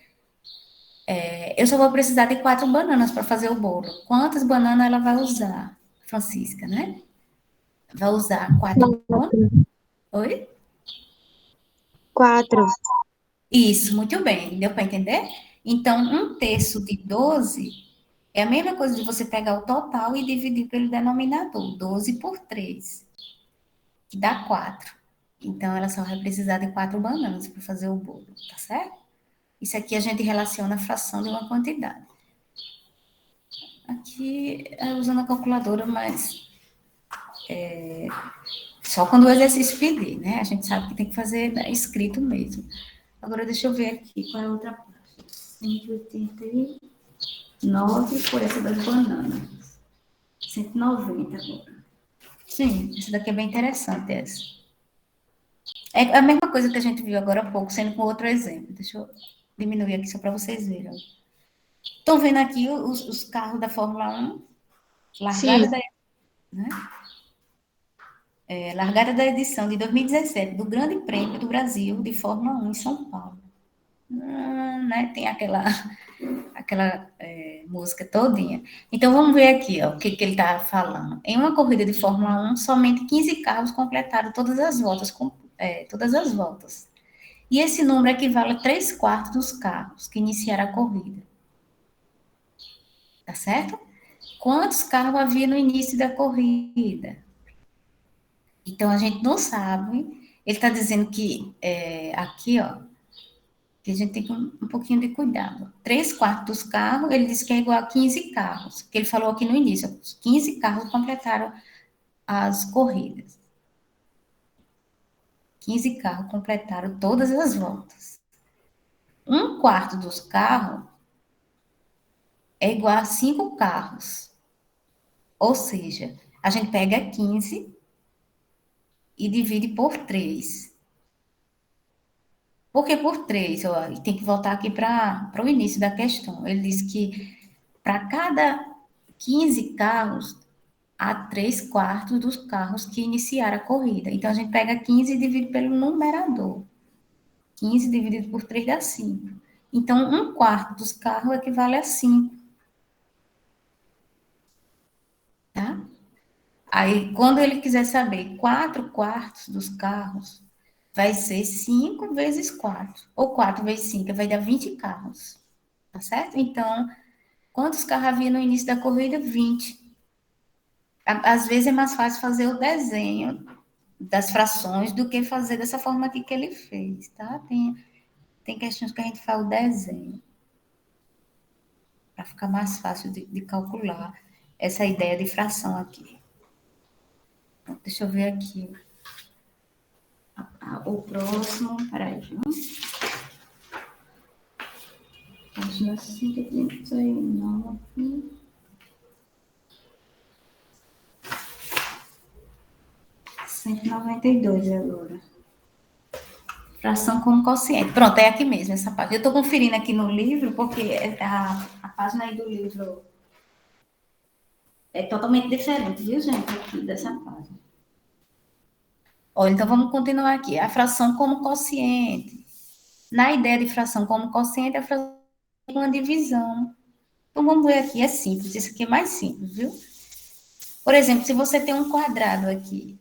eu só vou precisar de 4 bananas para fazer o bolo. Quantas bananas ela vai usar? Francisca, né? Vai usar 4 bananas. Oi? 4. Isso, muito bem. Deu para entender? Então, um terço de 12 é a mesma coisa de você pegar o total e dividir pelo denominador. 12 por 3, que dá 4. Então, ela só vai precisar de 4 bananas para fazer o bolo, tá certo? Isso aqui a gente relaciona a fração de uma quantidade. Aqui é usando a calculadora, mas só quando o exercício pedir, né? A gente sabe que tem que fazer, né, escrito mesmo. Agora, deixa eu ver aqui qual é a outra parte. 180 e... 9 foi essa das bananas. 190 agora. Sim, essa daqui é bem interessante, essa. É a mesma coisa que a gente viu agora há pouco, sendo com outro exemplo. Deixa eu diminuir aqui só para vocês verem. Estão vendo aqui os carros da Fórmula 1? Largada Sim. né? Largada da edição de 2017 do Grande Prêmio do Brasil de Fórmula 1 em São Paulo. Né? Tem aquela música todinha. Então, vamos ver aqui ó, o que ele está falando. Em uma corrida de Fórmula 1, somente 15 carros completaram todas as voltas. E esse número equivale a 3/4 dos carros que iniciaram a corrida. Tá certo? Quantos carros havia no início da corrida? Então, a gente não sabe. Ele está dizendo que aqui, ó, que a gente tem que um pouquinho de cuidado. 3/4 dos carros, ele disse que é igual a 15 carros, que ele falou aqui no início. 15 carros completaram as corridas. 15 carros completaram todas as voltas. 1/4 dos carros é igual a 5 carros. Ou seja, a gente pega 15 e divide por 3. Por que por 3? Tem que voltar aqui para o início da questão. Ele diz que para cada 15 carros, há 3/4 dos carros que iniciaram a corrida. Então, a gente pega 15 e divide pelo numerador. 15 dividido por 3 dá 5. Então, 1/4 dos carros equivale a 5. Tá? Aí, quando ele quiser saber 4/4 dos carros, vai ser 5 vezes 4. Ou 4 vezes 5, vai dar 20 carros. Tá certo? Então, quantos carros havia no início da corrida? 20. Às vezes é mais fácil fazer o desenho das frações do que fazer dessa forma aqui que ele fez, tá? Tem questões que a gente faz o desenho para ficar mais fácil de calcular essa ideia de fração aqui. Então, deixa eu ver aqui. O próximo, peraí, viu? Página 139. 192 agora. Fração como quociente. Pronto, é aqui mesmo essa página. Eu estou conferindo aqui no livro, porque a página aí do livro é totalmente diferente, viu, gente? Aqui dessa página. Olha, então vamos continuar aqui. A fração como quociente. Na ideia de fração como quociente, a fração é uma divisão. Então vamos ver aqui, é simples. Isso aqui é mais simples, viu? Por exemplo, se você tem um quadrado aqui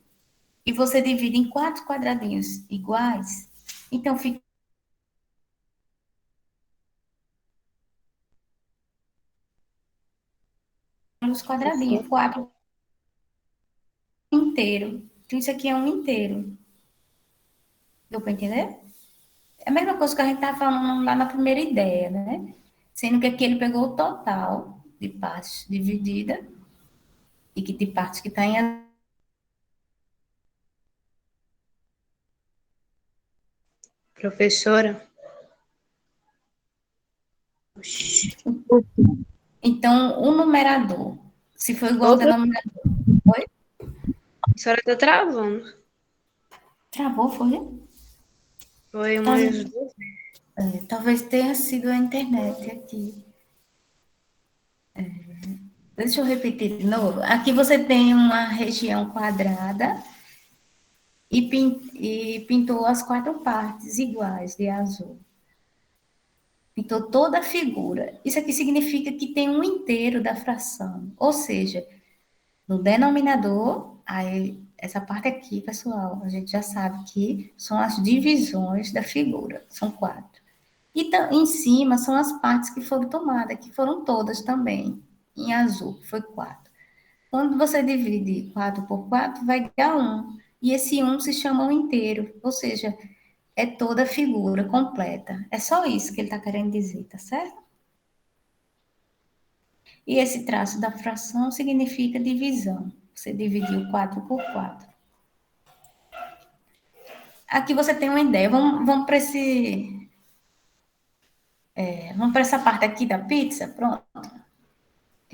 e você divide em 4 quadradinhos iguais, então fica os quadradinhos, 4 inteiro. Então, isso aqui é um inteiro. Deu para entender? É a mesma coisa que a gente estava falando lá na primeira ideia, né? Sendo que aqui ele pegou o total de partes divididas e que de partes que está em... Professora? Então, o numerador, se for igual ao Outra denominador... Oi? professora tá travando. Travou, foi? Foi Tá, umas duas. talvez tenha sido a internet aqui. Deixa eu repetir de novo. Aqui você tem uma região quadrada e pintou as 4 partes iguais de azul. Pintou toda a figura. Isso aqui significa que tem um inteiro da fração. Ou seja, no denominador, aí, essa parte aqui, pessoal, a gente já sabe que são as divisões da figura. São 4. E em cima são as partes que foram tomadas, que foram todas também, em azul, que foi 4. Quando você divide 4 por 4, vai dar 1. E esse 1 se chama um inteiro, ou seja, é toda a figura completa. É só isso que ele está querendo dizer, tá certo? E esse traço da fração significa divisão. Você dividiu 4 por 4. Aqui você tem uma ideia. Vamos para essa parte aqui da pizza, pronto.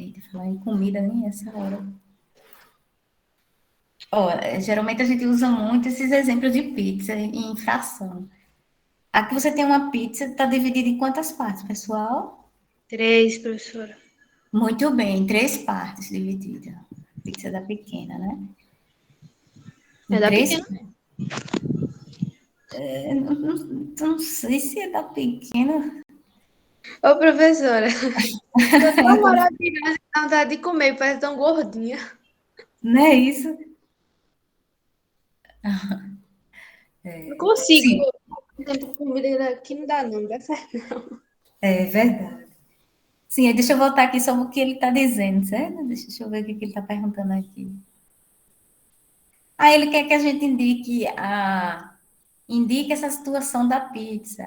Eita, falar em comida nem essa hora. Ó, geralmente a gente usa muito esses exemplos de pizza em fração. Aqui você tem uma pizza, está dividida em quantas partes, pessoal? 3, professora. Muito bem, em 3 partes dividida. Pizza da pequena, né? É Em da 3. pequena. Não sei se é da pequena. Ô, professora, tô tão maravilhosa que dá vontade de comer, parece tão gordinha. Não é isso? Não consigo. Sim, Tempo comida aqui não dá, não, dá certo. é verdade. Sim, aí deixa eu voltar aqui sobre o que ele está dizendo, certo? Deixa eu ver o que ele está perguntando aqui. Aí ele quer que a gente indique essa situação da pizza.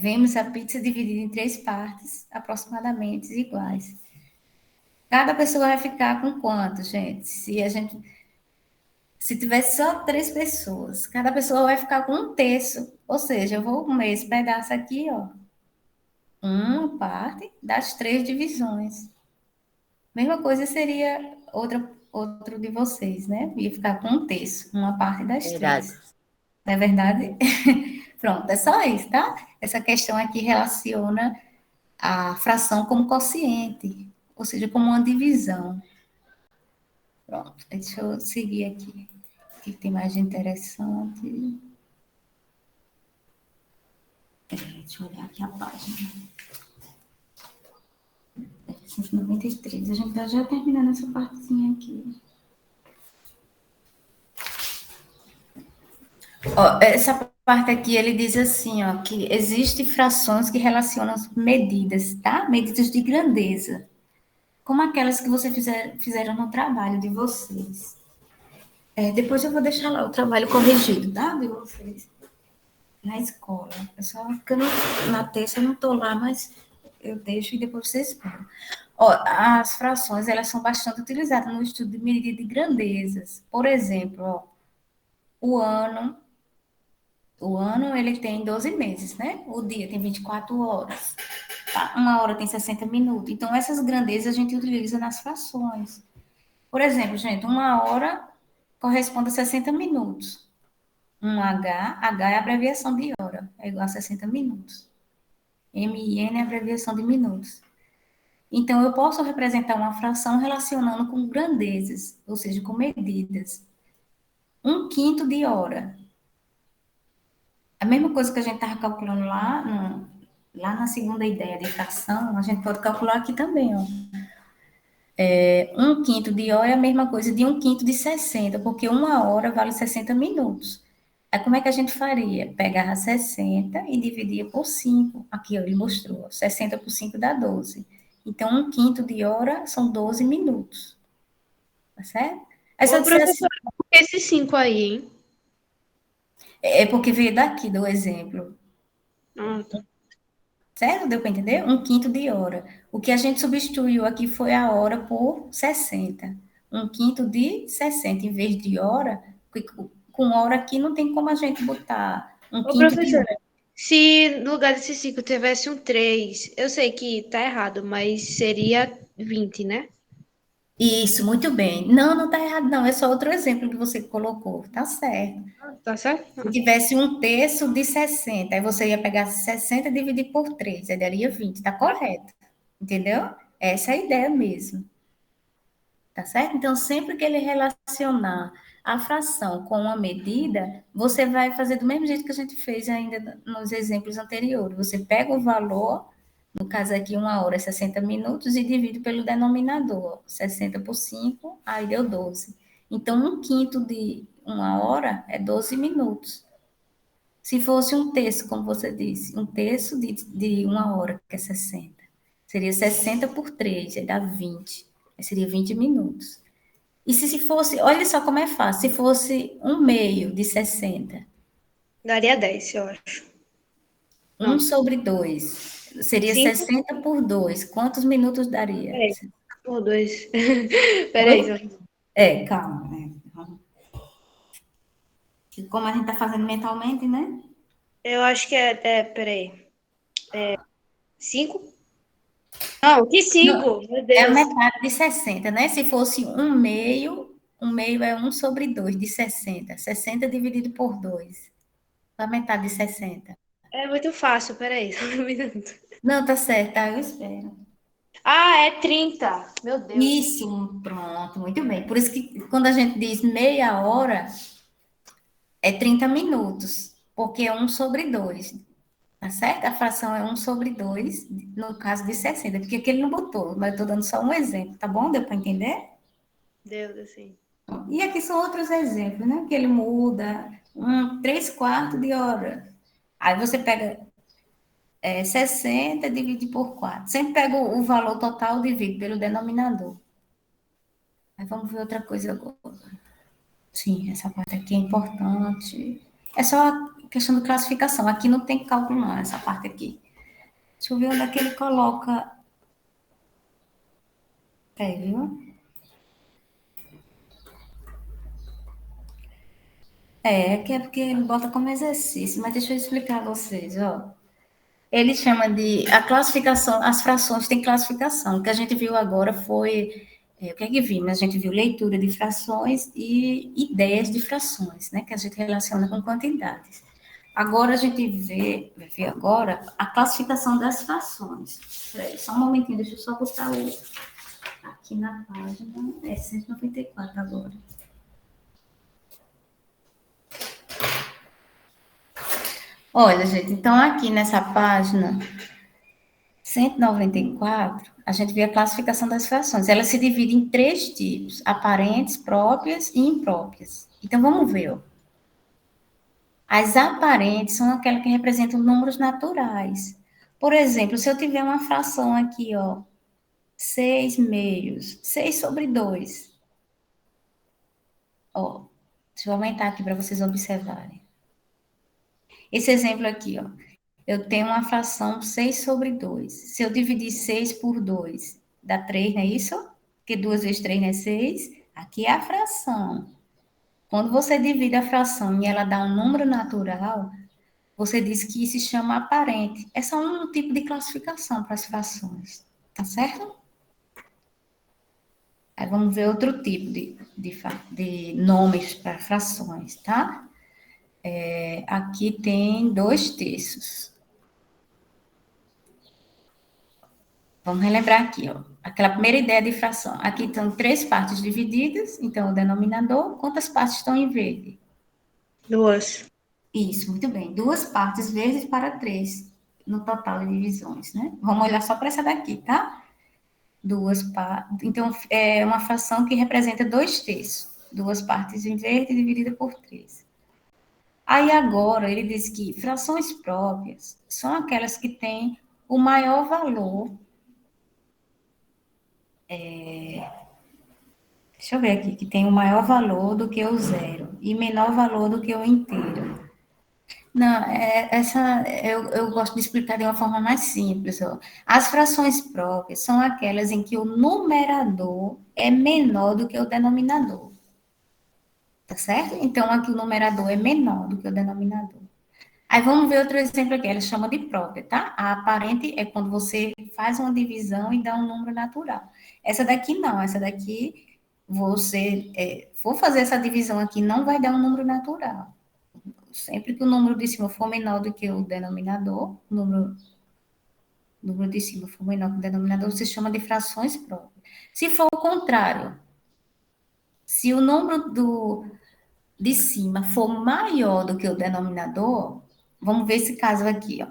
Vemos a pizza dividida em 3 partes, aproximadamente iguais. Cada pessoa vai ficar com quanto, gente? Se tivesse só 3 pessoas, cada pessoa vai ficar com 1/3. Ou seja, eu vou comer esse pedaço aqui, ó, uma parte das 3 divisões. Mesma coisa seria outro de vocês, né? Ia ficar com 1/3, uma parte das Verdade. 3. Não é verdade? Pronto, é só isso, tá? Essa questão aqui relaciona a fração como quociente, ou seja, como uma divisão. Pronto, deixa eu seguir aqui. O que tem mais de interessante? Deixa eu olhar aqui a página. 193. A gente está já terminando essa partezinha aqui. Ó, essa parte aqui, ele diz assim, ó, que existem frações que relacionam as medidas, tá? Medidas de grandeza, como aquelas que vocês fizeram no trabalho de vocês. Depois eu vou deixar lá o trabalho corrigido, tá? De vocês, na escola. É só porque na terça eu não estou lá, mas eu deixo e depois vocês pegam. Ó, as frações, elas são bastante utilizadas no estudo de medida de grandezas. Por exemplo, ó, o ano, ele tem 12 meses, né? O dia tem 24 horas. Tá? Uma hora tem 60 minutos. Então, essas grandezas a gente utiliza nas frações. Por exemplo, gente, uma hora corresponde a 60 minutos. H é a abreviação de hora, é igual a 60 minutos. MIN é a abreviação de minutos. Então, eu posso representar uma fração relacionando com grandezas, ou seja, com medidas. 1/5 de hora. A mesma coisa que a gente estava calculando lá na segunda ideia de fração, a gente pode calcular aqui também, ó. 1/5 de hora é a mesma coisa de 1/5 de 60, porque uma hora vale 60 minutos. Aí como é que a gente faria? Pegava 60 e dividia por 5. Aqui, ó, ele mostrou. 60 por 5 dá 12. Então, 1/5 de hora são 12 minutos. Tá certo? Aí se eu Ô, disser assim, professora, por que esses 5 aí, hein? é porque veio daqui do exemplo. Tá. Certo? Deu para entender? 1/5 de hora. O que a gente substituiu aqui foi a hora por 60. 1/5 de 60 em vez de hora, com hora aqui não tem como a gente botar um Ô, quinto de hora. professora, se no lugar desse 5 tivesse um 3, eu sei que tá errado, mas seria 20, né? Isso, muito bem. Não, não está errado, não. É só outro exemplo que você colocou. Tá certo. Tá certo? Se tivesse 1/3 de 60, aí você ia pegar 60 e dividir por 3, aí daria 20. Tá correto. Entendeu? Essa é a ideia mesmo. Tá certo? Então, sempre que ele relacionar a fração com uma medida, você vai fazer do mesmo jeito que a gente fez ainda nos exemplos anteriores. Você pega o valor, no caso aqui, uma hora é 60 minutos, e divide pelo denominador. 60 por 5, aí deu 12. Então, 1/5 de uma hora é 12 minutos. Se fosse 1/3, como você disse, 1/3 de uma hora, que é 60. Seria 60 por 3, aí dá 20. Aí seria 20 minutos. E se fosse, olha só como é fácil, se fosse 1/2 de 60, Daria 10, eu acho. 1 Não. sobre 2, seria 5 60 por 2. Quantos minutos daria? por 2. Oi? Peraí, só. Calma. E como a gente está fazendo mentalmente, né? Eu acho que peraí. 5? Não, que Não, 5? Meu é a Deus. metade de 60, né? Se fosse um meio é 1/2 de 60. 60 dividido por 2. A metade de 60. É muito fácil, peraí, só um minuto. Não, tá certo, tá? Eu espero. Ah, é 30. Meu Deus. Isso, pronto, muito bem. Por isso que quando a gente diz meia hora, é 30 minutos, porque é 1/2. Tá certo? A fração é 1/2, no caso de 60, porque aqui ele não botou, mas eu estou dando só um exemplo, tá bom? Deu para entender? Deus, assim. E aqui são outros exemplos, né? Que ele muda 3/4 de hora. Aí você pega 60 divide por 4. Sempre pega o valor total, divide pelo denominador. Aí vamos ver outra coisa agora. Sim, essa parte aqui é importante. É só a questão de classificação. Aqui não tem cálculo, não, essa parte aqui. Deixa eu ver onde é que ele coloca. Viu? Que é porque ele bota como exercício, mas deixa eu explicar a vocês, ó. Ele chama de a classificação, as frações têm classificação. O que a gente viu agora foi o que é que vimos? A gente viu leitura de frações e ideias de frações, né? Que a gente relaciona com quantidades. Agora a gente vai ver agora a classificação das frações. Peraí, só um momentinho, deixa eu só botar aqui na página. 194 agora. Olha, gente, então aqui nessa página 194, a gente vê a classificação das frações. Ela se divide em 3 tipos: aparentes, próprias e impróprias. Então vamos ver, ó. As aparentes são aquelas que representam números naturais. Por exemplo, se eu tiver uma fração aqui, ó, 6/2, 6/2. Ó, deixa eu aumentar aqui para vocês observarem. Esse exemplo aqui, ó. Eu tenho uma fração 6/2. Se eu dividir 6 por 2, dá 3, não é isso? Porque 2 vezes 3 não é 6. Aqui é a fração. Quando você divide a fração e ela dá um número natural, você diz que isso se chama aparente. É só um tipo de classificação para as frações. Tá certo? Aí vamos ver outro tipo de nomes para frações, tá? Aqui tem 2/3. Vamos relembrar aqui, ó. Aquela primeira ideia de fração. Aqui estão 3 partes divididas, então o denominador. Quantas partes estão em verde? 2. Isso, muito bem. 2 partes vezes para 3 no total de divisões, né? Vamos olhar só para essa daqui, tá? 2 partes. Então, é uma fração que representa 2/3. 2 partes em verde dividida por 3. Aí agora ele diz que frações próprias são aquelas que têm o maior valor. Deixa eu ver aqui, que tem o maior valor do que o zero e menor valor do que o inteiro. Não, eu gosto de explicar de uma forma mais simples. Ó. As frações próprias são aquelas em que o numerador é menor do que o denominador. Tá certo? Então, aqui o numerador é menor do que o denominador. Aí vamos ver outro exemplo aqui, ela chama de própria, tá? A aparente é quando você faz uma divisão e dá um número natural. Essa daqui não, essa daqui você for fazer essa divisão aqui, não vai dar um número natural. Sempre que o número de cima for menor do que o denominador, o número de cima for menor que o denominador, você chama de frações próprias. Se for o contrário, se o número de cima for maior do que o denominador, vamos ver esse caso aqui, ó.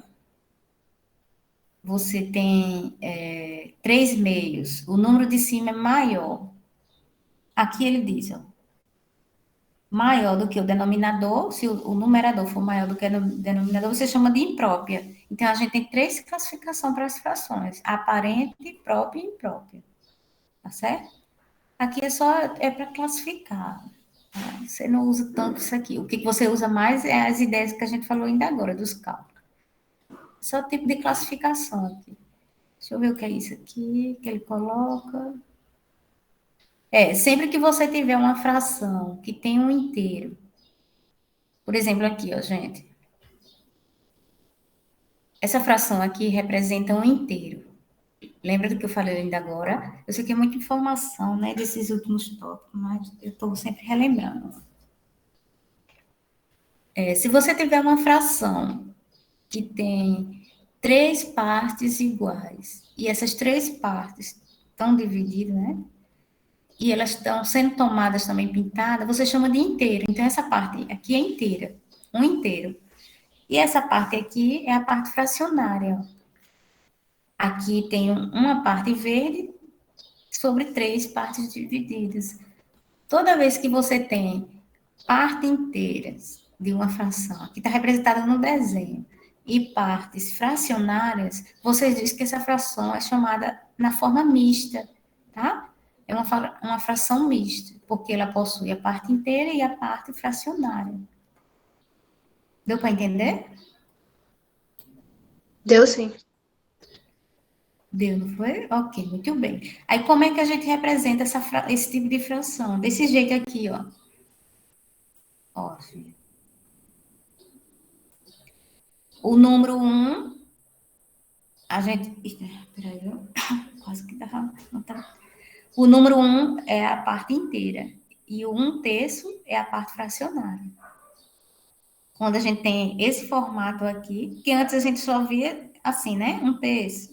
Você tem 3/2, o número de cima é maior. Aqui ele diz, ó, maior do que o denominador, se o numerador for maior do que o denominador, você chama de imprópria. Então, a gente tem 3 classificações para as frações: aparente, própria e imprópria. Tá certo? Aqui é para classificar. Tá? Você não usa tanto isso aqui. O que você usa mais é as ideias que a gente falou ainda agora, dos cálculos. Só tipo de classificação aqui. Deixa eu ver o que é isso aqui que ele coloca. Sempre que você tiver uma fração que tem um inteiro, por exemplo, aqui, ó, gente. Essa fração aqui representa um inteiro. Lembra do que eu falei ainda agora? Eu sei que é muita informação, né, desses últimos tópicos, mas eu estou sempre relembrando. Se você tiver uma fração que tem 3 partes iguais, e essas 3 partes estão divididas, né? E elas estão sendo tomadas também pintadas, você chama de inteiro. Então, essa parte aqui é inteira, um inteiro. E essa parte aqui é a parte fracionária. Ó. Aqui tem uma parte verde sobre 3 partes divididas. Toda vez que você tem partes inteiras de uma fração, que está representada no desenho, e partes fracionárias, você diz que essa fração é chamada na forma mista, tá? É uma fração mista, porque ela possui a parte inteira e a parte fracionária. Deu para entender? Deu sim. Deu, não foi? Ok, muito bem. Aí, como é que a gente representa esse tipo de fração? Desse jeito aqui, ó. Ó, filho. O número 1, a gente... Peraí, eu quase que tava... O número 1 é a parte inteira. E o 1/3 é a parte fracionária. Quando a gente tem esse formato aqui, que antes a gente só via assim, né? 1/3,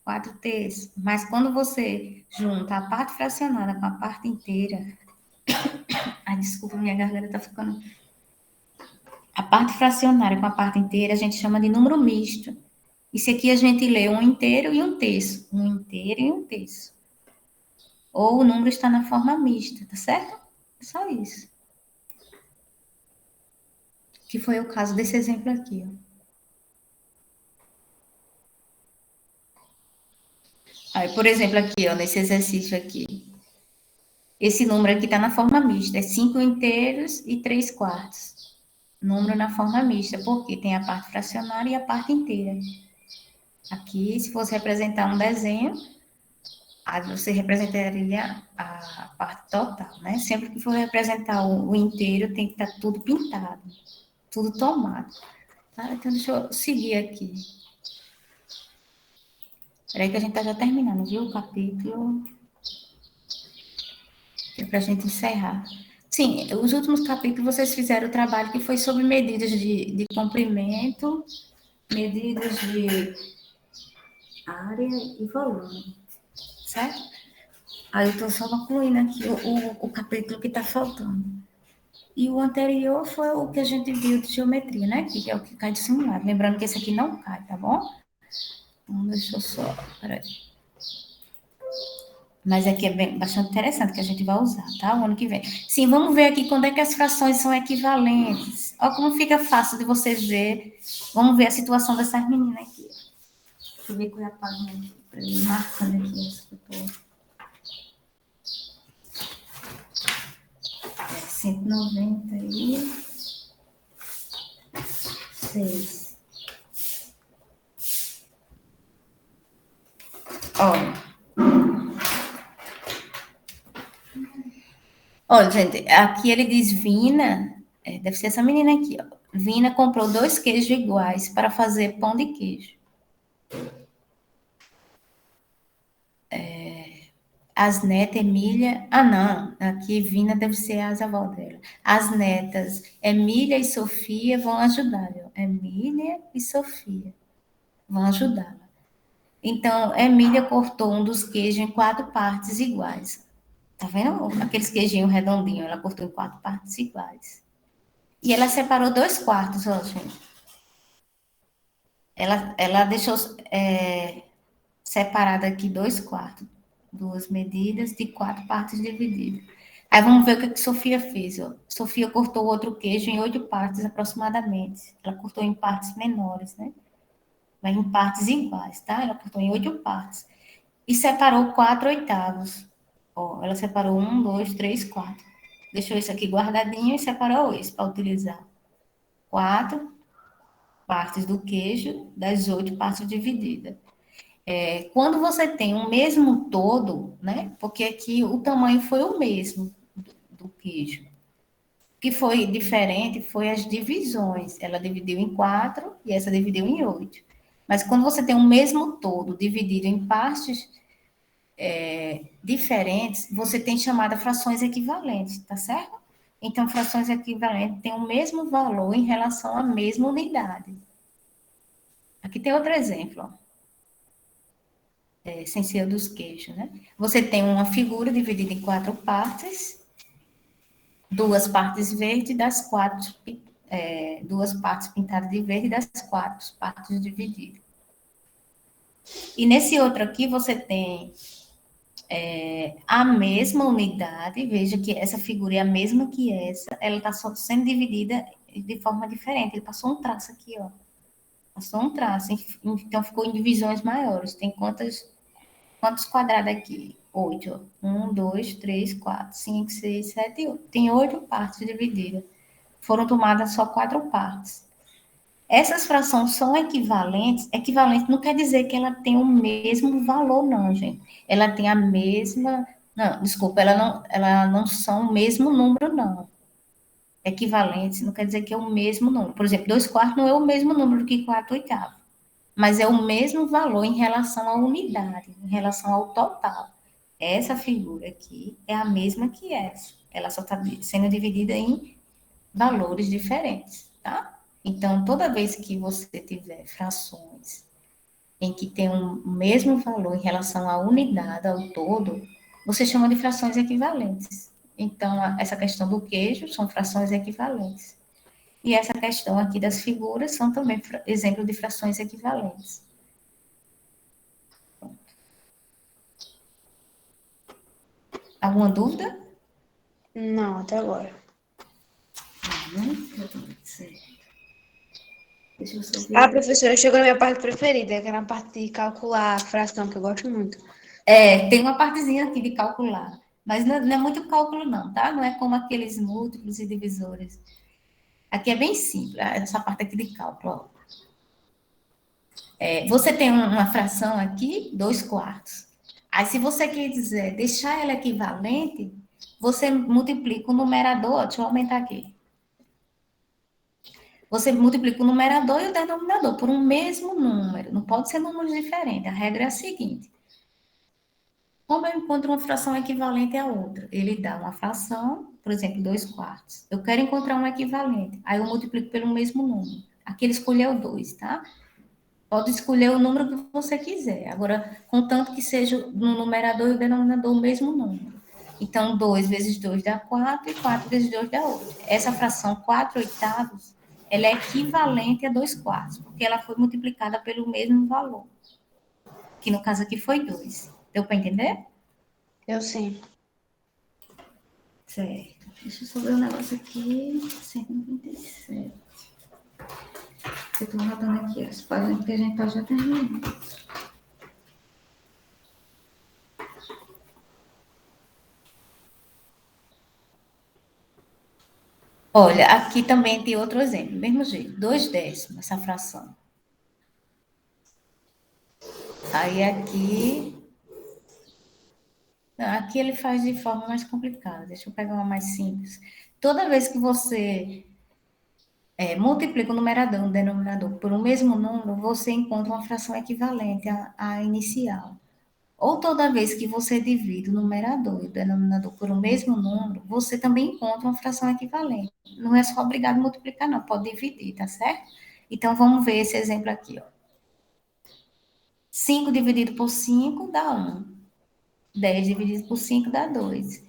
4/3. Mas quando você junta a parte fracionária com a parte inteira... Ai, desculpa, minha garganta tá ficando... A parte fracionária com a parte inteira a gente chama de número misto. Isso aqui a gente lê 1/3 e 1/3. 1/3 e 1/3. Ou o número está na forma mista, tá certo? É só isso. Que foi o caso desse exemplo aqui, ó. Aí, por exemplo, aqui, ó, nesse exercício aqui. Esse número aqui está na forma mista. É 5/2 e 3/4. Número na forma mista, porque tem a parte fracionária e a parte inteira. Aqui, se fosse representar um desenho, aí você representaria a parte total, né? Sempre que for representar o inteiro, tem que estar tudo pintado, tudo tomado. Tá? Então, deixa eu seguir aqui. Espera aí que a gente está já terminando, viu? O capítulo. É para a gente encerrar. Sim, os últimos capítulos vocês fizeram o trabalho que foi sobre medidas de comprimento, medidas de área e volume, certo? Aí eu estou só concluindo aqui o capítulo que está faltando. E o anterior foi o que a gente viu de geometria, né? Que é o que cai de simulado. Lembrando que esse aqui não cai, tá bom? Então, deixa eu só... Peraí. Mas aqui é bastante interessante que a gente vai usar, tá? O ano que vem. Sim, vamos ver aqui quando é que as frações são equivalentes. Olha como fica fácil de vocês ver. Vamos ver a situação dessas meninas aqui. Deixa eu ver qual é a página aqui, para ir marcando aqui essa que eu tô... 196. Olha, gente, aqui ele diz Vina, deve ser essa menina aqui, ó. Vina comprou 2 queijos iguais para fazer pão de queijo. As netas, Emília... Ah, não, aqui Vina deve ser as avós dela. As netas, Emília e Sofia vão ajudar, ó. Emília e Sofia vão ajudá-la. Então, Emília cortou um dos queijos em 4 partes iguais. Tá vendo? Aqueles queijinhos redondinhos, ela cortou em 4 partes iguais. E ela separou 2/4, ó, gente. Ela deixou separado aqui 2/4. 2 medidas de 4 partes divididas. Aí vamos ver o que Sofia fez, ó. Sofia cortou o outro queijo em 8 partes aproximadamente. Ela cortou em partes menores, né? Vai em partes iguais, tá? Ela cortou em 8 partes. E separou 4/8. Ó, ela separou 1, 2, 3, 4. Deixou isso aqui guardadinho e separou esse para utilizar. 4 partes do queijo das 8 partes divididas. Quando você tem o mesmo todo, né? Porque aqui o tamanho foi o mesmo do queijo. O que foi diferente foi as divisões. Ela dividiu em 4 e essa dividiu em 8. Mas quando você tem o mesmo todo dividido em partes diferentes, você tem chamada frações equivalentes, tá certo? Então, frações equivalentes têm o mesmo valor em relação à mesma unidade. Aqui tem outro exemplo, ó. Sem ser dos queixos, né? Você tem uma figura dividida em 4 partes, 2 partes verdes das 4, 2 partes pintadas de verde das 4 partes divididas. E nesse outro aqui você tem a mesma unidade, veja que essa figura é a mesma que essa, ela está só sendo dividida de forma diferente. Ele passou um traço aqui, ó. Passou um traço, então ficou em divisões maiores. Tem quantos quadrados aqui? 8. 1, 2, 3, 4, 5, 6, 7, 8. Tem 8 partes divididas. Foram tomadas só 4 partes. Essas frações são equivalentes. Equivalente não quer dizer que ela tem o mesmo valor, não, gente. Ela tem a mesma. Não, desculpa, ela não são o mesmo número, não. Equivalentes não quer dizer que é o mesmo número. Por exemplo, 2 quartos não é o mesmo número que 4 oitavos, mas é o mesmo valor em relação à unidade, em relação ao total. Essa figura aqui é a mesma que essa. Ela só está sendo dividida em valores diferentes, tá? Então, toda vez que você tiver frações em que tem o mesmo valor em relação à unidade, ao todo, você chama de frações equivalentes. Então, essa questão do queijo são frações equivalentes. E essa questão aqui das figuras são também exemplo de frações equivalentes. Pronto. Alguma dúvida? Não, até agora. Certo. Deixa eu só ver. Ah, professora, chegou na minha parte preferida, que é na parte de calcular a fração, que eu gosto muito. Tem uma partezinha aqui de calcular, mas não é muito cálculo não, tá? Não é como aqueles múltiplos e divisores. Aqui é bem simples, essa parte aqui de cálculo, ó. Você tem uma fração aqui, 2 quartos. Aí, se você quiser deixar ela equivalente, você multiplica o numerador, deixa eu aumentar aqui. Você multiplica o numerador e o denominador por um mesmo número. Não pode ser números diferentes. A regra é a seguinte. Como eu encontro uma fração equivalente à outra? Ele dá uma fração, por exemplo, 2 quartos. Eu quero encontrar um equivalente. Aí eu multiplico pelo mesmo número. Aqui ele escolheu 2, tá? Pode escolher o número que você quiser. Agora, contanto que seja no numerador e o denominador o mesmo número. Então, 2 vezes 2 dá 4 e 4 vezes 2 dá 8. Essa fração 4 oitavos, ela é equivalente a 2 quartos, porque ela foi multiplicada pelo mesmo valor. Que no caso aqui foi 2. Deu para entender? Eu sim. Certo. Deixa eu só ver um negócio aqui. 197. Eu estou anotando aqui as páginas que a gente está já terminando. Olha, aqui também tem outro exemplo, mesmo jeito, 2 décimos, essa fração. Aí aqui ele faz de forma mais complicada. Deixa eu pegar uma mais simples. Toda vez que você multiplica o numerador e o denominador por um mesmo número, você encontra uma fração equivalente à inicial. Ou toda vez que você divide o numerador e o denominador por um mesmo número, você também encontra uma fração equivalente. Não é só obrigado a multiplicar, não. Pode dividir, tá certo? Então, vamos ver esse exemplo aqui, ó. 5 dividido por 5 dá 1. 10 dividido por 5 dá 2.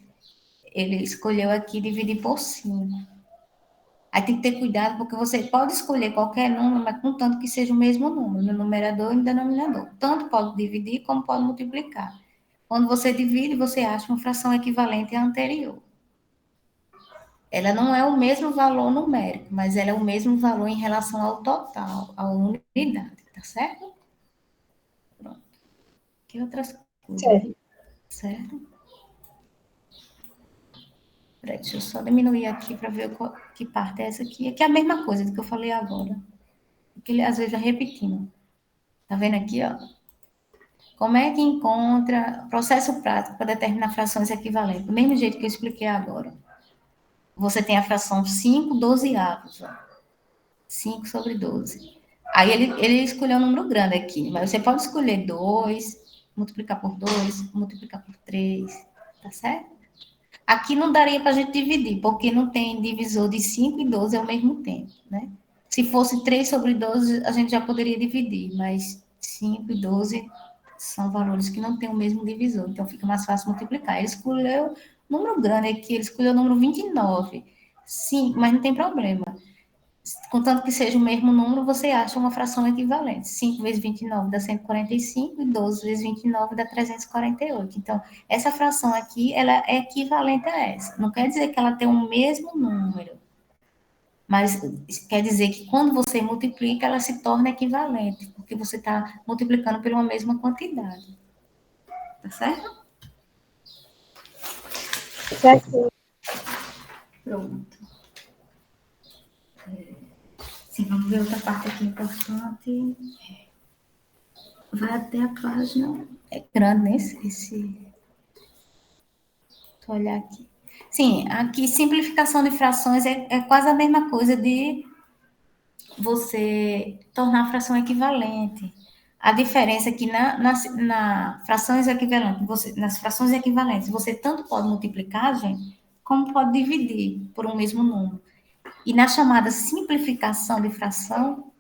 Ele escolheu aqui dividir por 5. Aí tem que ter cuidado, porque você pode escolher qualquer número, mas contanto que seja o mesmo número, no numerador e no denominador. Tanto pode dividir como pode multiplicar. Quando você divide, você acha uma fração equivalente à anterior. Ela não é o mesmo valor numérico, mas ela é o mesmo valor em relação ao total, à unidade, tá certo? Pronto. Que outras coisas? Certo? Peraí, deixa eu só diminuir aqui para ver que parte é essa aqui. Aqui é a mesma coisa do que eu falei agora. Porque ele às vezes vai repetindo. Tá vendo aqui, ó? Como é que encontra processo prático para determinar frações equivalentes? Do mesmo jeito que eu expliquei agora. Você tem a fração 5 dozeavos, ó. 5 sobre 12. Aí ele escolheu um número grande aqui, mas você pode escolher 2, multiplicar por 2, multiplicar por 3, tá certo? Aqui não daria para a gente dividir, porque não tem divisor de 5 e 12 ao mesmo tempo, né? Se fosse 3 sobre 12, a gente já poderia dividir, mas 5 e 12 são valores que não têm o mesmo divisor, então fica mais fácil multiplicar. Ele escolheu um número grande aqui, ele escolheu o número 29. Sim, mas não tem problema. Contanto que seja o mesmo número, você acha uma fração equivalente. 5 vezes 29 dá 145 e 12 vezes 29 dá 348. Então, essa fração aqui, ela é equivalente a essa. Não quer dizer que ela tem o mesmo número, mas quer dizer que quando você multiplica, ela se torna equivalente, porque você está multiplicando por uma mesma quantidade. Tá certo? Certo. Pronto. Sim, vamos ver outra parte aqui importante. Vai até a página. É grande, né? Deixa eu olhar aqui. Sim, aqui simplificação de frações é quase a mesma coisa de você tornar a fração equivalente. A diferença é que na frações equivalentes, nas frações equivalentes, você tanto pode multiplicar, gente, como pode dividir por um mesmo número. E na chamada simplificação de fração,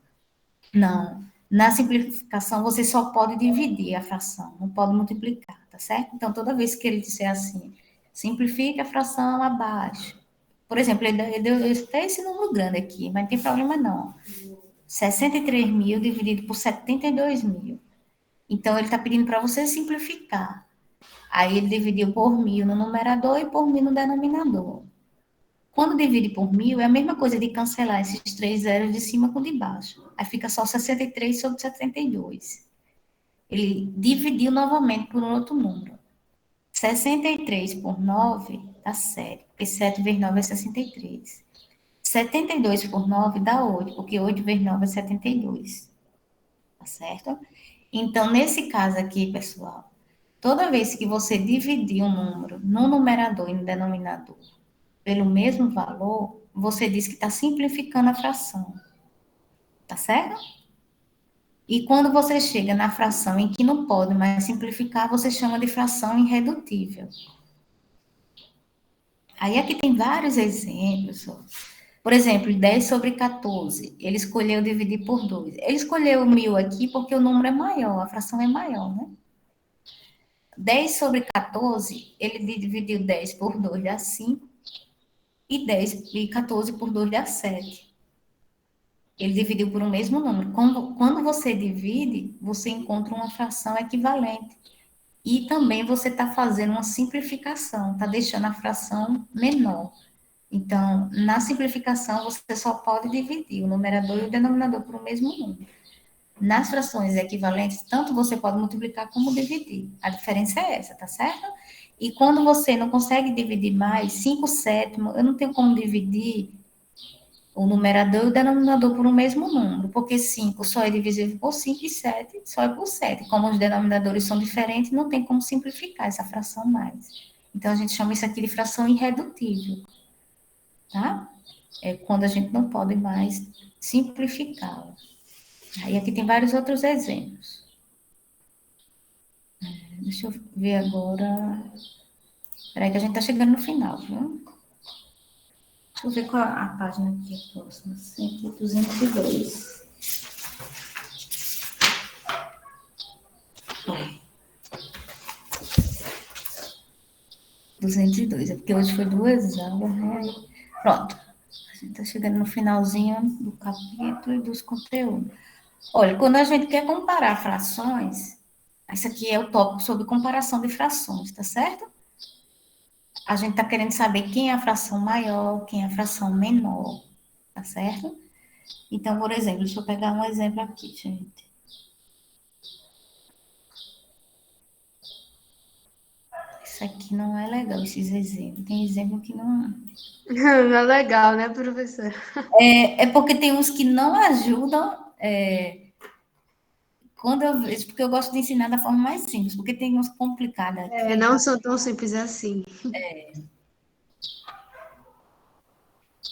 não. Na simplificação, você só pode dividir a fração, não pode multiplicar, tá certo? Então, toda vez que ele disser assim, simplifique a fração abaixo. Por exemplo, ele deu até esse número grande aqui, mas não tem problema não. 63 mil dividido por 72 mil. Então, ele está pedindo para você simplificar. Aí, ele dividiu por 1.000 no numerador e por 1.000 no denominador. Quando divide por 1.000, é a mesma coisa de cancelar esses 3 zeros de cima com de baixo. Aí fica só 63 sobre 72. Ele dividiu novamente por um outro número. 63 por 9 dá 7, porque 7 vezes 9 é 63. 72 por 9 dá 8, porque 8 vezes 9 é 72. Tá certo? Então, nesse caso aqui, pessoal, toda vez que você dividir um número no numerador e no denominador pelo mesmo valor, você diz que está simplificando a fração. Tá certo? E quando você chega na fração em que não pode mais simplificar, você chama de fração irredutível. Aí aqui tem vários exemplos. Ó. Por exemplo, 10 sobre 14. Ele escolheu dividir por 2. Ele escolheu 1.000 aqui porque o número é maior, a fração é maior, né? 10 sobre 14, ele dividiu 10 por 2 dá 5. E 14 por 2 dá 7. Ele dividiu por um mesmo número. Quando você divide, você encontra uma fração equivalente. E também você está fazendo uma simplificação, está deixando a fração menor. Então, na simplificação, você só pode dividir o numerador e o denominador por um mesmo número. Nas frações equivalentes, tanto você pode multiplicar como dividir. A diferença é essa, tá certo? E quando você não consegue dividir mais, 5 sétimos, eu não tenho como dividir o numerador e o denominador por um mesmo número, porque 5 só é divisível por 5 e 7 só é por 7. Como os denominadores são diferentes, não tem como simplificar essa fração mais. Então, a gente chama isso aqui de fração irredutível, tá? É quando a gente não pode mais simplificá-la. Aí aqui tem vários outros exemplos. Deixa eu ver agora. Espera aí que a gente está chegando no final, viu? Deixa eu ver qual a página aqui é próxima. 202. 202, é porque hoje foi 2 aulas, né? Pronto. A gente está chegando no finalzinho do capítulo e dos conteúdos. Olha, quando a gente quer comparar frações, esse aqui é o tópico sobre comparação de frações, tá certo? A gente está querendo saber quem é a fração maior, quem é a fração menor, tá certo? Então, por exemplo, deixa eu pegar um exemplo aqui, gente. Isso aqui não é legal, esses exemplos. Tem exemplo que não... Não é legal, né, professor? É porque tem uns que não ajudam... quando eu vejo, porque eu gosto de ensinar da forma mais simples, porque tem uns complicados aqui. Não são tão simples assim.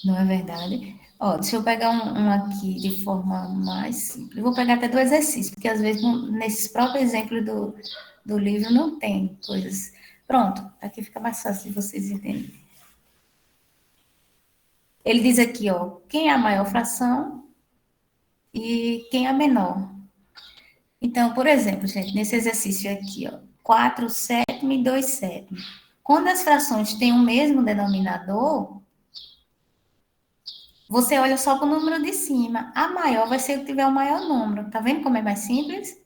Não é verdade? Ó, deixa eu pegar um aqui de forma mais simples. Eu vou pegar até do exercício, porque às vezes nesses próprios exemplos do livro não tem coisas. Pronto, aqui fica mais fácil de vocês entenderem. Ele diz aqui, ó, quem é a maior fração e quem é a menor. Então, por exemplo, gente, nesse exercício aqui, ó, 4 sétimo e 2 sétimo. Quando as frações têm o mesmo denominador, você olha só para o número de cima. A maior vai ser o que tiver o maior número. Tá vendo como é mais simples?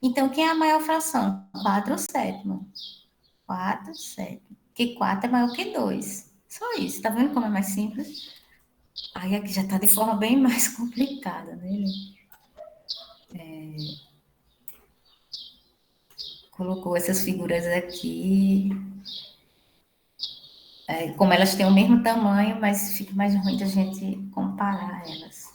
Então, quem é a maior fração? 4 sétimo. 4 sétimo. Porque 4 é maior que 2. Só isso. Tá vendo como é mais simples? Aí aqui já tá de forma bem mais complicada, né? Colocou essas figuras aqui. Como elas têm o mesmo tamanho, mas fica mais ruim da gente comparar elas.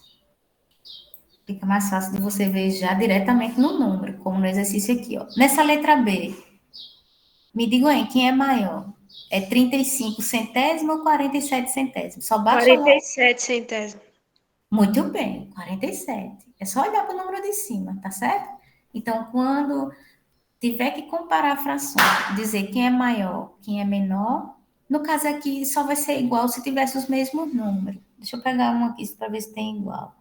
Fica mais fácil de você ver já diretamente no número, como no exercício aqui, ó. Nessa letra B, me digam aí, quem é maior? É 35 centésimo ou 47 centésimos? Só basta olhar. 47 centésimos. Muito bem, 47. É só olhar para o número de cima, tá certo? Então, quando tiver que comparar frações, dizer quem é maior, quem é menor, no caso aqui só vai ser igual se tivesse os mesmos números. Deixa eu pegar uma aqui para ver se tem igual.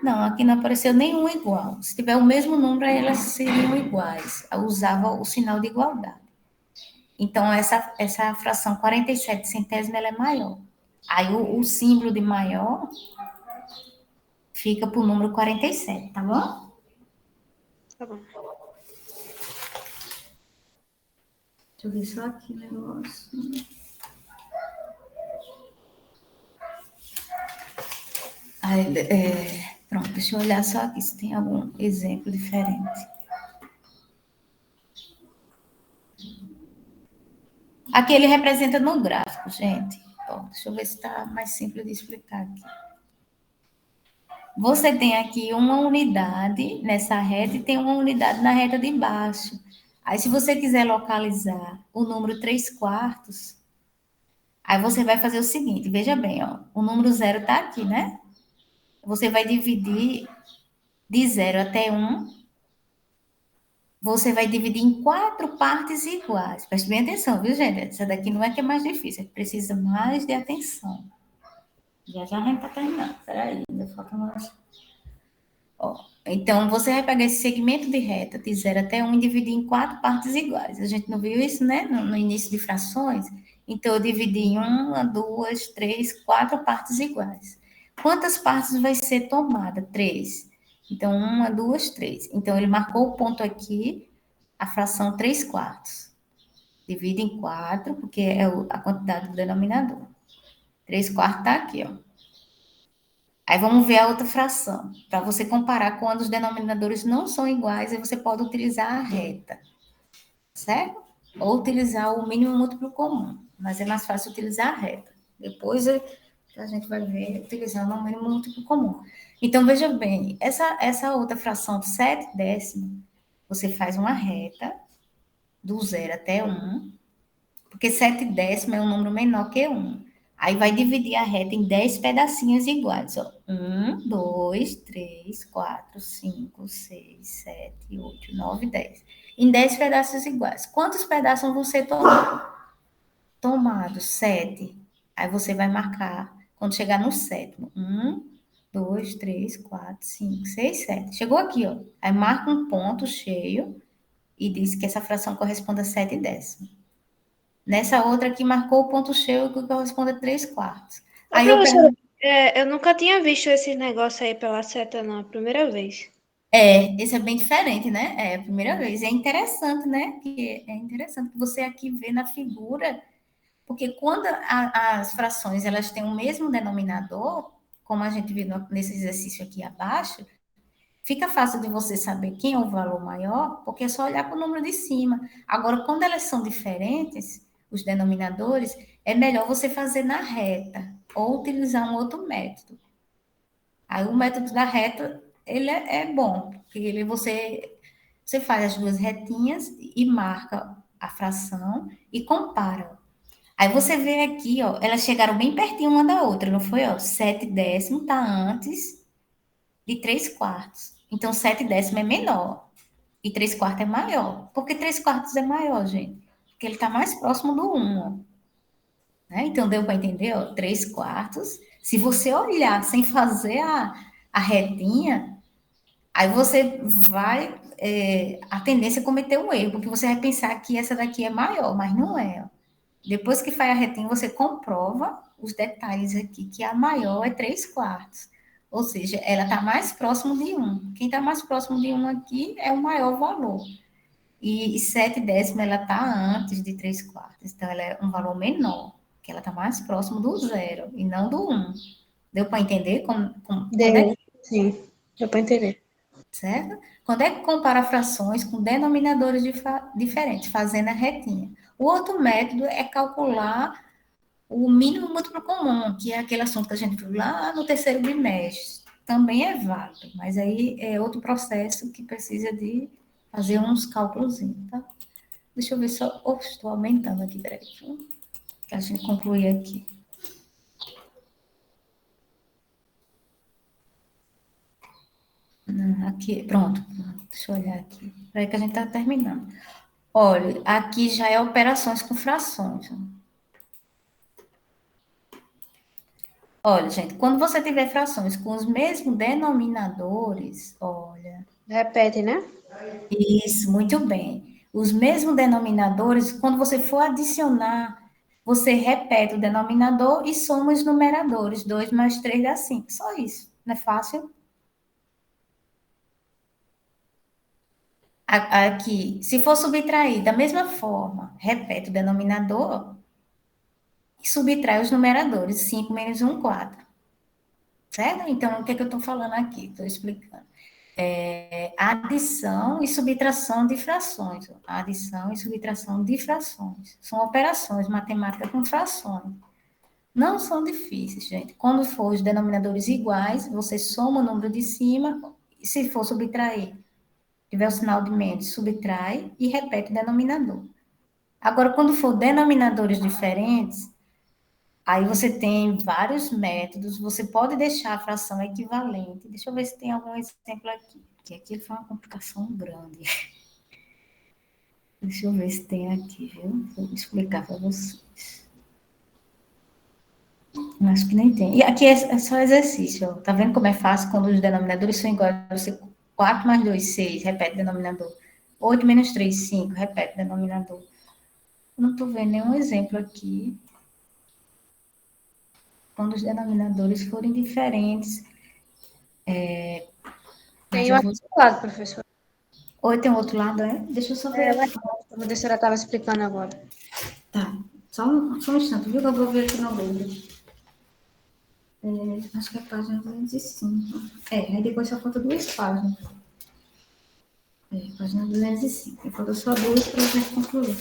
Não, aqui não apareceu nenhum igual. Se tiver o mesmo número, elas seriam iguais. Eu usava o sinal de igualdade. Então, essa fração 47 centésimo, ela é maior. Aí, o símbolo de maior fica para o número 47, tá bom? Tá bom. Deixa eu ver só aqui o negócio. Aí, pronto, deixa eu olhar só aqui se tem algum exemplo diferente. Aqui ele representa no gráfico, gente. Bom, deixa eu ver se está mais simples de explicar aqui. Você tem aqui uma unidade nessa reta e tem uma unidade na reta de baixo. Aí, se você quiser localizar o número 3 quartos, aí você vai fazer o seguinte, veja bem, ó, o número 0 está aqui, né? Você vai dividir de 0 até 1, você vai dividir em 4 partes iguais. Preste bem atenção, viu, gente? Essa daqui não é que é mais difícil, precisa mais de atenção. Já já a gente está terminando. Peraí, ainda falta mais. Ó, então, você vai pegar esse segmento de reta de 0 até 1 e dividir em 4 partes iguais. A gente não viu isso, né? No início de frações. Então, eu dividi em 1, 2, 3, 4 partes iguais. Quantas partes vai ser tomada? 3. Então, 1, 2, 3. Então, ele marcou o ponto aqui, a fração 3 quartos. Divide em 4, porque é a quantidade do denominador. 3 quartos está aqui, ó. Aí vamos ver a outra fração, para você comparar quando os denominadores não são iguais, aí você pode utilizar a reta, certo? Ou utilizar o mínimo múltiplo comum, mas é mais fácil utilizar a reta. Depois a gente vai ver utilizando o mínimo múltiplo comum. Então, veja bem, essa outra fração de 7 décimos, você faz uma reta do 0 até 1, porque 7 décimos é um número menor que 1. Aí vai dividir a reta em 10 pedacinhos iguais, ó. 1, 2, 3, 4, 5, 6, 7, 8, 9, 10. Em 10 pedaços iguais. Quantos pedaços vão ser tomados? 7. Aí você vai marcar, quando chegar no sétimo. 1, 2, 3, 4, 5, 6, 7. Chegou aqui, ó. Aí marca um ponto cheio e diz que essa fração corresponde a 7 décimos. Nessa outra aqui, marcou o ponto cheio que corresponde a 3 quartos. Aí eu Professora, eu nunca tinha visto esse negócio aí pela seta, não. É a primeira vez. esse é bem diferente, né? É a primeira vez. É interessante, né? É interessante que você aqui vê na figura, porque quando as frações elas têm o mesmo denominador, como a gente viu nesse exercício aqui abaixo, fica fácil de você saber quem é o valor maior, porque é só olhar para o número de cima. Agora, quando elas são diferentes, os denominadores, é melhor você fazer na reta ou utilizar um outro método. Aí o método da reta, ele é bom, porque você faz as duas retinhas e marca a fração e compara. Aí você vê aqui, ó, elas chegaram bem pertinho uma da outra, não foi? Ó, 7/10 está antes de 3/4. Então, 7/10 é menor e 3/4 é maior. Por que 3/4 é maior, gente? Porque ele está mais próximo do 1, ó, né? Então, deu para entender? Ó, 3/4. Se você olhar sem fazer a retinha, aí você vai, a tendência é cometer um erro, porque você vai pensar que essa daqui é maior, mas não é. Ó. Depois que faz a retinha, você comprova os detalhes aqui, que a maior é 3/4. Ou seja, ela está mais próximo de 1. Quem está mais próximo de 1 aqui é o maior valor. E 7/10 ela está antes de 3/4. Então, ela é um valor menor, que ela está mais próximo do 0 e não do 1. Deu para entender? Quando é, Deu, sim. Deu pra entender. certo? Quando é que compara frações com denominadores diferentes, fazendo a retinha? O outro método é calcular o mínimo múltiplo comum, que é aquele assunto que a gente viu lá no terceiro bimestre. Também é válido, mas aí é outro processo que precisa de fazer uns cálculos, tá? Deixa eu ver só. Oh, estou aumentando aqui, peraí. Que a gente conclui aqui. Aqui, pronto. Deixa eu olhar aqui. Peraí que a gente está terminando. Olha, aqui já é operações com frações. Olha, gente, quando você tiver frações com os mesmos denominadores, olha. Repete, né? Isso, muito bem. Os mesmos denominadores, quando você for adicionar, você repete o denominador e soma os numeradores. 2 mais 3 dá 5. Só isso. Não é fácil? Aqui, se for subtrair da mesma forma, repete o denominador e subtrai os numeradores. 5 menos 1, 4. Certo? Então, o que é que eu estou falando aqui? Estou explicando. Adição e subtração de frações. Adição e subtração de frações. São operações matemáticas com frações. Não são difíceis, gente. Quando for os denominadores iguais, você soma o número de cima, e se for subtrair, tiver o sinal de menos, subtrai e repete o denominador. Agora, quando for denominadores diferentes, aí você tem vários métodos, você pode deixar a fração equivalente. Deixa eu ver se tem algum exemplo aqui, porque aqui foi uma complicação grande. Deixa eu ver se tem aqui, viu? Vou explicar para vocês. Acho que nem tem. E aqui é só exercício, ó. Tá vendo como é fácil quando os denominadores são iguais? Você 4 mais 2, 6, repete o denominador. 8 menos 3, 5, repete o denominador. Não estou vendo nenhum exemplo aqui. Quando os denominadores forem diferentes. Tem o outro lado, professor. Ou tem outro lado, é? Deixa eu só ver aqui. A professora estava explicando agora. Tá. Só um instante, viu? Que eu vou ver aqui na Google. Acho que é a página 205. Aí depois só falta 2 páginas. Página 205. Falta só 2 para a gente concluir.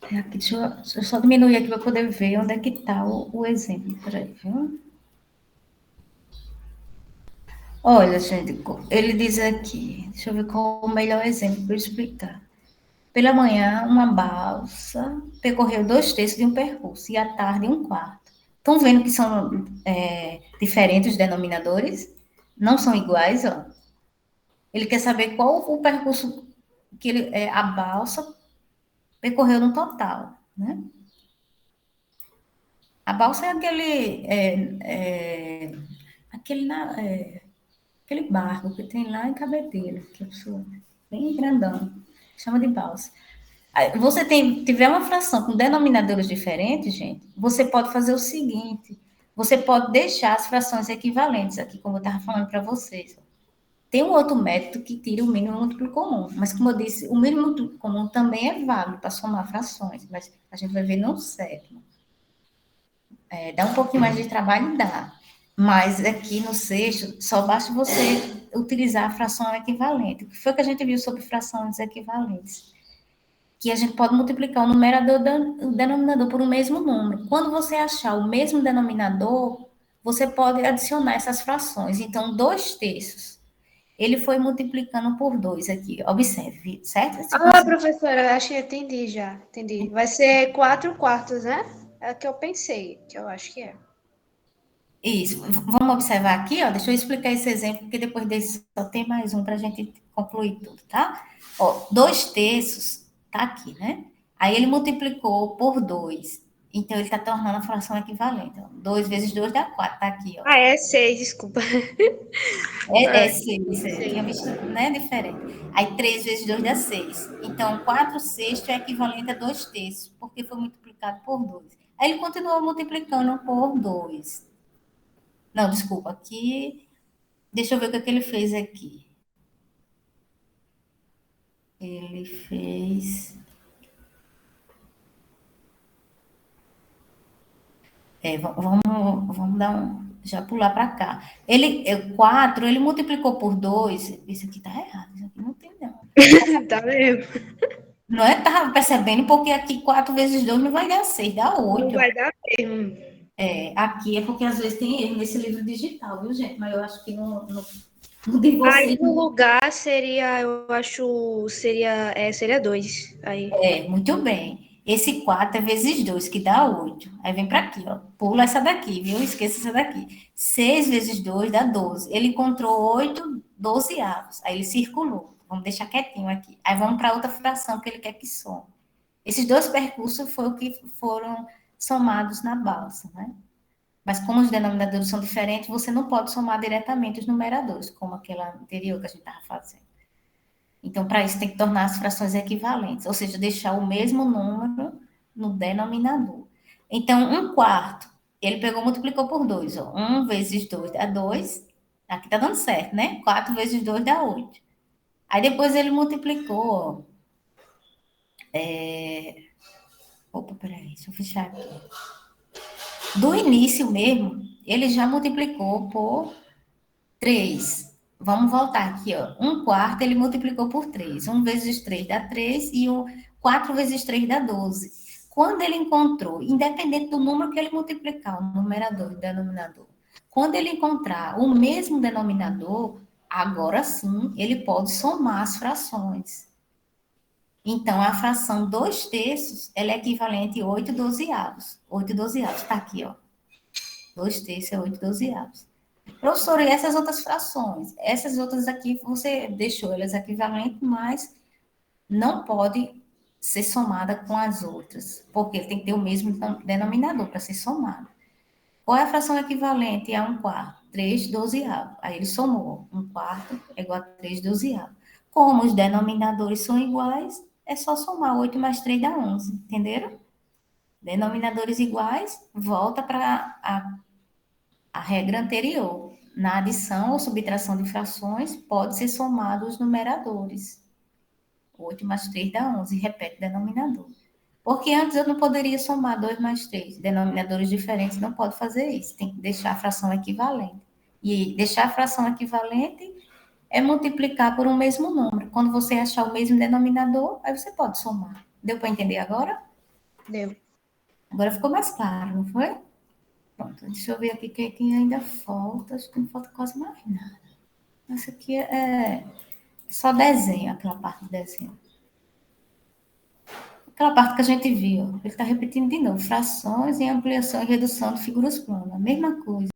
Aqui, deixa eu só diminuir aqui para poder ver onde é que está o exemplo. Peraí, viu? Olha, gente, ele diz aqui, deixa eu ver qual o melhor exemplo para explicar. Pela manhã, uma balsa percorreu 2/3 de um percurso e à tarde 1/4. Estão vendo que são diferentes os denominadores? Não são iguais, ó. Ele quer saber qual o percurso que a balsa percorreu no total, né? A balsa é aquele barco que tem lá em Cabedelo, que é bem grandão, chama de balsa. Aí, você tiver uma fração com denominadores diferentes, gente, você pode fazer o seguinte, você pode deixar as frações equivalentes aqui, como eu estava falando para vocês. Tem um outro método que tira o mínimo múltiplo comum, mas como eu disse, o mínimo múltiplo comum também é válido para somar frações, mas a gente vai ver no sétimo. Dá um pouquinho mais de trabalho, dá. Mas aqui no sexto, só basta você utilizar a fração equivalente. O que foi que a gente viu sobre frações equivalentes? Que a gente pode multiplicar o numerador e o denominador por um mesmo número. Quando você achar o mesmo denominador, você pode adicionar essas frações. Então, 2/3 Ele foi multiplicando por 2 aqui, observe, certo? Você Ah, consegue- professora, acho que entendi já. Entendi. Vai ser 4 quartos, né? É o que eu pensei, que eu acho que é. Isso. Vamos observar aqui, ó. Deixa eu explicar esse exemplo, porque depois desse só tem mais um para a gente concluir tudo, tá? Ó, 2 terços tá aqui, né? Aí ele multiplicou por 2. Então, ele está tornando a fração equivalente. Ó. 2 vezes 2 dá 4, tá aqui, ó. Ah, é 6, desculpa. É Ah, 6, eu tinha 6. visto, né, diferente. Aí 3 vezes 2 dá 6. Então, 4 sextos é equivalente a 2 terços, porque foi multiplicado por 2. Aí ele continuou multiplicando por 2. Não, desculpa, aqui. Deixa eu ver o que, é que ele fez aqui. Ele fez. Vamos dar um. Já pular para cá. 4, ele multiplicou por 2. Isso aqui tá errado, isso aqui não tem, não. Tá mesmo? Não é? Tava percebendo, porque aqui 4 vezes 2 não vai dar 6, dá Não 8. vai dar mesmo. Aqui é porque às vezes tem erro nesse livro digital, viu, gente? Mas eu acho que no de Aí vocês. no lugar seria, eu acho, seria 2. Aí. Muito bem. Esse 4 é vezes 2 que dá 8. Aí vem para aqui, ó. Pula essa daqui, viu? Esqueça essa daqui. 6 vezes 2 dá 12. Ele encontrou 8 dozeavos. Aí ele circulou. Vamos deixar quietinho aqui. Aí vamos para outra fração que ele quer que some. Esses dois percursos foram o que foram somados na balsa, né? Mas como os denominadores são diferentes, você não pode somar diretamente os numeradores, como aquela anterior que a gente estava fazendo. Então, para isso, tem que tornar as frações equivalentes, ou seja, deixar o mesmo número no denominador. Então, 1/4, ele pegou e multiplicou por 2. 1 vezes 2 dá 2. Aqui está dando certo, né? 4 vezes 2 dá 8. Aí depois ele multiplicou, ó. Opa, peraí, deixa eu fechar aqui. Do início mesmo, ele já multiplicou por 3. Vamos voltar aqui, ó. 1/4 ele multiplicou por 3. 1 vezes 3 dá 3 e o 4 vezes 3 dá 12. Quando ele encontrou, independente do número que ele multiplicar, o numerador e o denominador, quando ele encontrar o mesmo denominador, agora sim ele pode somar as frações. Então, a fração 2 terços, ela é equivalente a 8 dozeavos. 8 dozeavos, tá aqui, ó. 2 terços é 8 dozeavos. Professor, e essas outras frações? Essas outras aqui, você deixou elas equivalentes, mas não pode ser somada com as outras, porque tem que ter o mesmo denominador para ser somado. Qual é a fração equivalente a 1/4? 3 dozeavos. Aí ele somou. 1/4 é igual a 3 dozeavos. Como os denominadores são iguais, é só somar 8 mais 3 dá 11. Entenderam? Denominadores iguais, volta para a regra anterior. Na adição ou subtração de frações, pode ser somado os numeradores. 8 mais 3 dá 11, repete o denominador. Porque antes eu não poderia somar 2 mais 3. Denominadores diferentes não pode fazer isso. Tem que deixar a fração equivalente. E deixar a fração equivalente é multiplicar por um mesmo número. Quando você achar o mesmo denominador, aí você pode somar. Deu para entender agora? Deu. Agora ficou mais claro, não foi? Pronto, deixa eu ver aqui quem ainda falta. Acho que não falta quase mais nada. Essa aqui é só desenho, aquela parte do desenho. Aquela parte que a gente viu. Ele está repetindo de novo. Frações e ampliação e redução de figuras planas. A mesma coisa.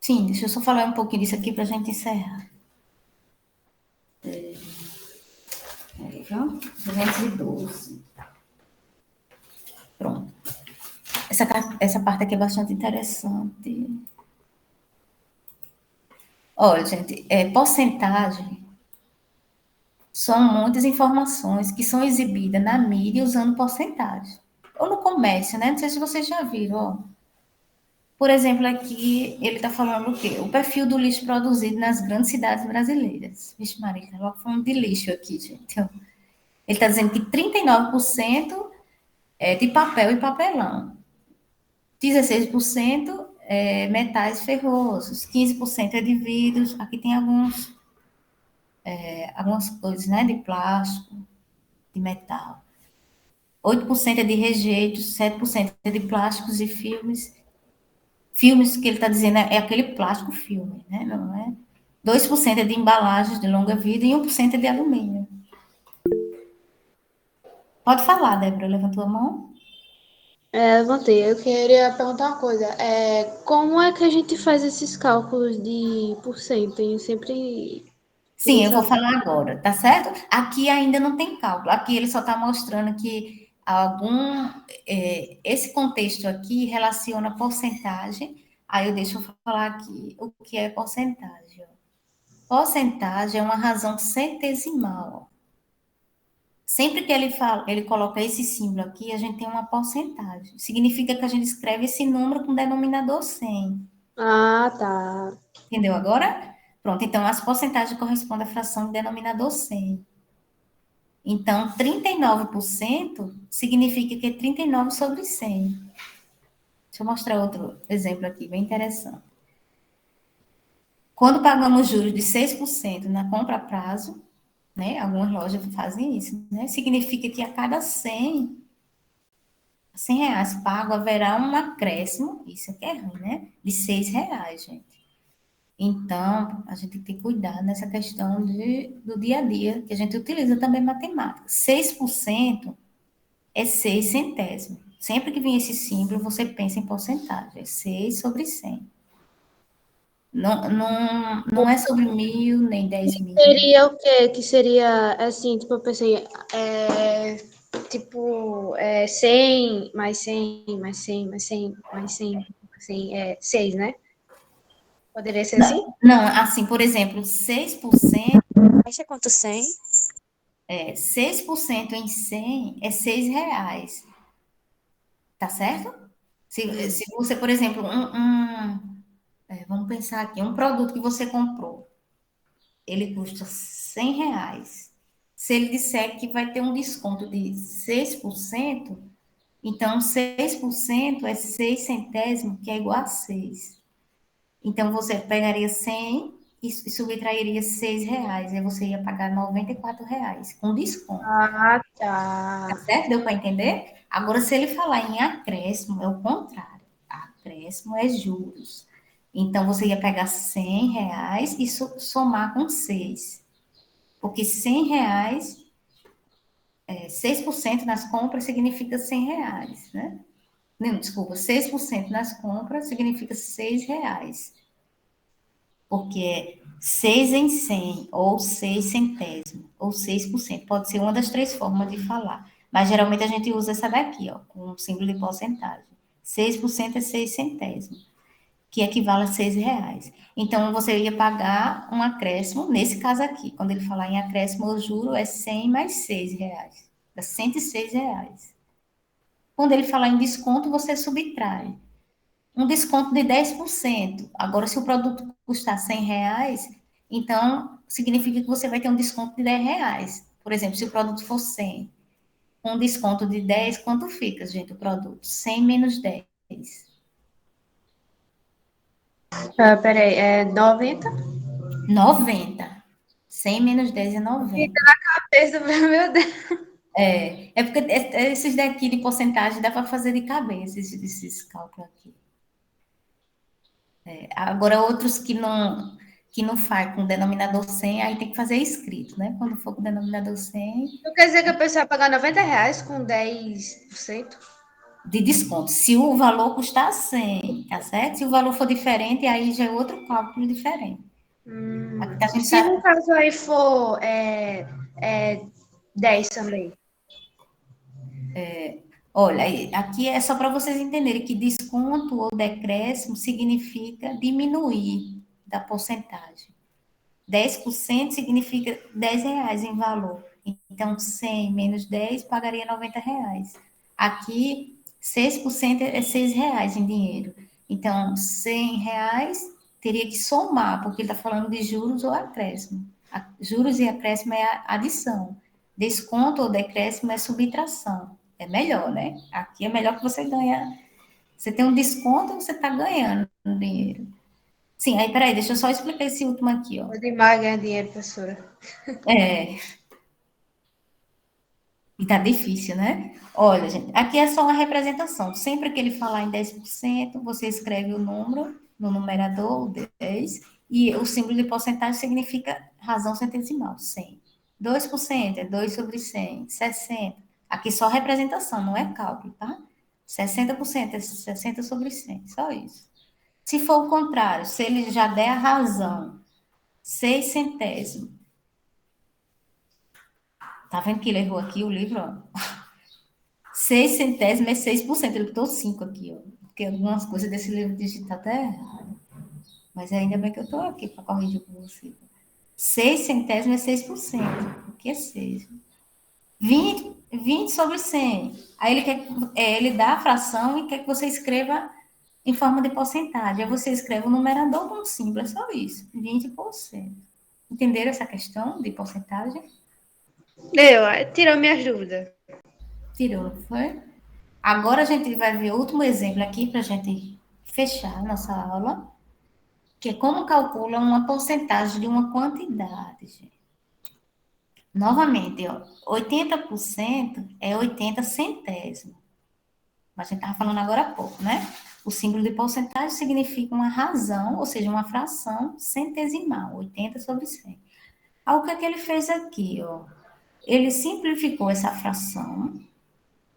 Sim, deixa eu só falar um pouquinho disso aqui para a gente encerrar. Aí, viu? 212. Pronto. Essa parte aqui é bastante interessante. Olha, gente, porcentagem são muitas informações que são exibidas na mídia usando porcentagem. Ou no comércio, né? Não sei se vocês já viram, ó. Por exemplo, aqui ele está falando o quê? O perfil do lixo produzido nas grandes cidades brasileiras. Vixe, Maria, está logo falando de lixo aqui, gente. Ele está dizendo que 39% é de papel e papelão. 16% é metais ferrosos. 15% é de vidros. Aqui tem algumas coisas, né? De plástico, de metal. 8% é de rejeitos, 7% é de plásticos e filmes. Filmes que ele está dizendo é aquele plástico filme, né? Não é? 2% é de embalagens de longa vida e 1% é de alumínio. Pode falar, Débora, levantou a mão. Levantei. Eu queria perguntar uma coisa. Como é que a gente faz esses cálculos de porcento? Eu sempre Sim, queria eu vou saber. falar agora, tá certo? Aqui ainda não tem cálculo. Aqui ele só está mostrando que esse contexto aqui relaciona porcentagem. Aí eu deixo eu falar aqui o que é porcentagem. Ó. Porcentagem é uma razão centesimal. Ó. Sempre que ele coloca esse símbolo aqui, a gente tem uma porcentagem. Significa que a gente escreve esse número com denominador 100. Ah, tá. Entendeu agora? Pronto, então as porcentagens correspondem à fração de denominador 100. Então, 39% significa que é 39 sobre 100. Deixa eu mostrar outro exemplo aqui, bem interessante. Quando pagamos juros de 6% na compra a prazo, né, algumas lojas fazem isso, né, significa que a cada 100 reais pago haverá um acréscimo, isso aqui é ruim, né, de 6 reais, gente. Então, a gente tem que ter cuidado nessa questão do dia a dia, que a gente utiliza também matemática. 6% é 6 centésimos. Sempre que vem esse símbolo, você pensa em porcentagem. É 6 sobre 100. Não é sobre 1.000, nem 10.000. Seria o quê? Que seria assim, tipo, eu pensei, tipo, 100 mais 100 mais 100 mais 100 mais 100, assim, 6, né? Poderia ser assim? Não, assim, por exemplo, 6%, Isso é quanto 100? 6% em 100 é 6 reais. Tá certo? Se você, por exemplo, vamos pensar aqui, um produto que você comprou, ele custa 100 reais. Se ele disser que vai ter um desconto de 6%, então 6% é 6 centésimos, que é igual a 6. Então você pegaria 100 e subtrairia 6 reais, aí você ia pagar 94 reais, com desconto. Ah, Tá tá. certo? Deu para entender? Agora, se ele falar em acréscimo, é o contrário. Acréscimo é juros. Então, você ia pegar 100 reais e somar com 6. Porque 100 reais, 6% nas compras significa 100 reais, né? Não, desculpa, 6% nas compras significa 6 reais. Porque é 6 em 100, ou 6 centésimos, ou 6%. Pode ser uma das três formas de falar. Mas geralmente a gente usa essa daqui, ó, com o símbolo de porcentagem. 6% é 6 centésimos, que equivale a 6 reais. Então, você ia pagar um acréscimo, nesse caso aqui, quando ele falar em acréscimo ou juro, é 100 mais 6 reais. Dá 106 reais. Quando ele falar em desconto, você subtrai um desconto de 10%. Agora, se o produto custar 100 reais, então significa que você vai ter um desconto de 10 reais. Por exemplo, se o produto for 100, com um desconto de 10, quanto fica, gente, o produto? 100 menos 10. Peraí, 90? 90. 100 menos 10 é 90. Meu Deus. É porque esses daqui de porcentagem dá para fazer de cabeça, esses cálculos aqui. Agora, outros que não faz com denominador 100, aí tem que fazer escrito, né? Quando for com denominador 100, Não quer dizer que a pessoa vai pagar 90 reais com 10%? de desconto. Se o valor custar 100, tá certo? Se o valor for diferente, aí já é outro cálculo diferente. Aqui a E gente se tá, no caso aí for 10 também? olha, aqui é só para vocês entenderem que desconto ou decréscimo significa diminuir da porcentagem. 10% significa 10 reais em valor. Então, 100 menos 10 pagaria 90 reais. Aqui, 6% é 6 reais em dinheiro. Então, 100 reais teria que somar, porque ele está falando de juros ou acréscimo. Juros e acréscimo é a adição. Desconto ou decréscimo é subtração. É melhor, né? Aqui é melhor que você ganha. Você tem um desconto, você está ganhando dinheiro. Sim, aí peraí, deixa eu só explicar esse último aqui, ó. É demais ganhar dinheiro, professora. É, E tá difícil, né? Olha, gente, aqui é só uma representação. Sempre que ele falar em 10%, você escreve o número no numerador, o 10, e o símbolo de porcentagem significa razão centesimal, 100. 2% é 2 sobre 100. 60. Aqui só representação, não é cálculo, tá? 60% é 60 sobre 100, só isso. Se for o contrário, se ele já der a razão, 6 centésimos. Tá vendo que ele errou aqui o livro, ó? 6 centésimos é 6%. Ele botou 5 aqui, ó. Porque algumas coisas desse livro digital tá errado. Mas ainda bem que eu estou aqui para corrigir com você. 6 centésimos é 6%. O que é 6? 20 sobre 100. Aí ele dá a fração e quer que você escreva em forma de porcentagem. Aí você escreve o numerador com um símbolo, é só isso. 20%. Entenderam essa questão de porcentagem? Tirou minhas dúvidas. Tirou, não foi? Agora a gente vai ver o último exemplo aqui para a gente fechar a nossa aula, que é como calcula uma porcentagem de uma quantidade, gente. Novamente, ó, 80% é 80 centésimos. Mas a gente estava falando agora há pouco, né? O símbolo de porcentagem significa uma razão, ou seja, uma fração centesimal, 80 sobre 100. Aí o que é que ele fez aqui, ó? Ele simplificou essa fração,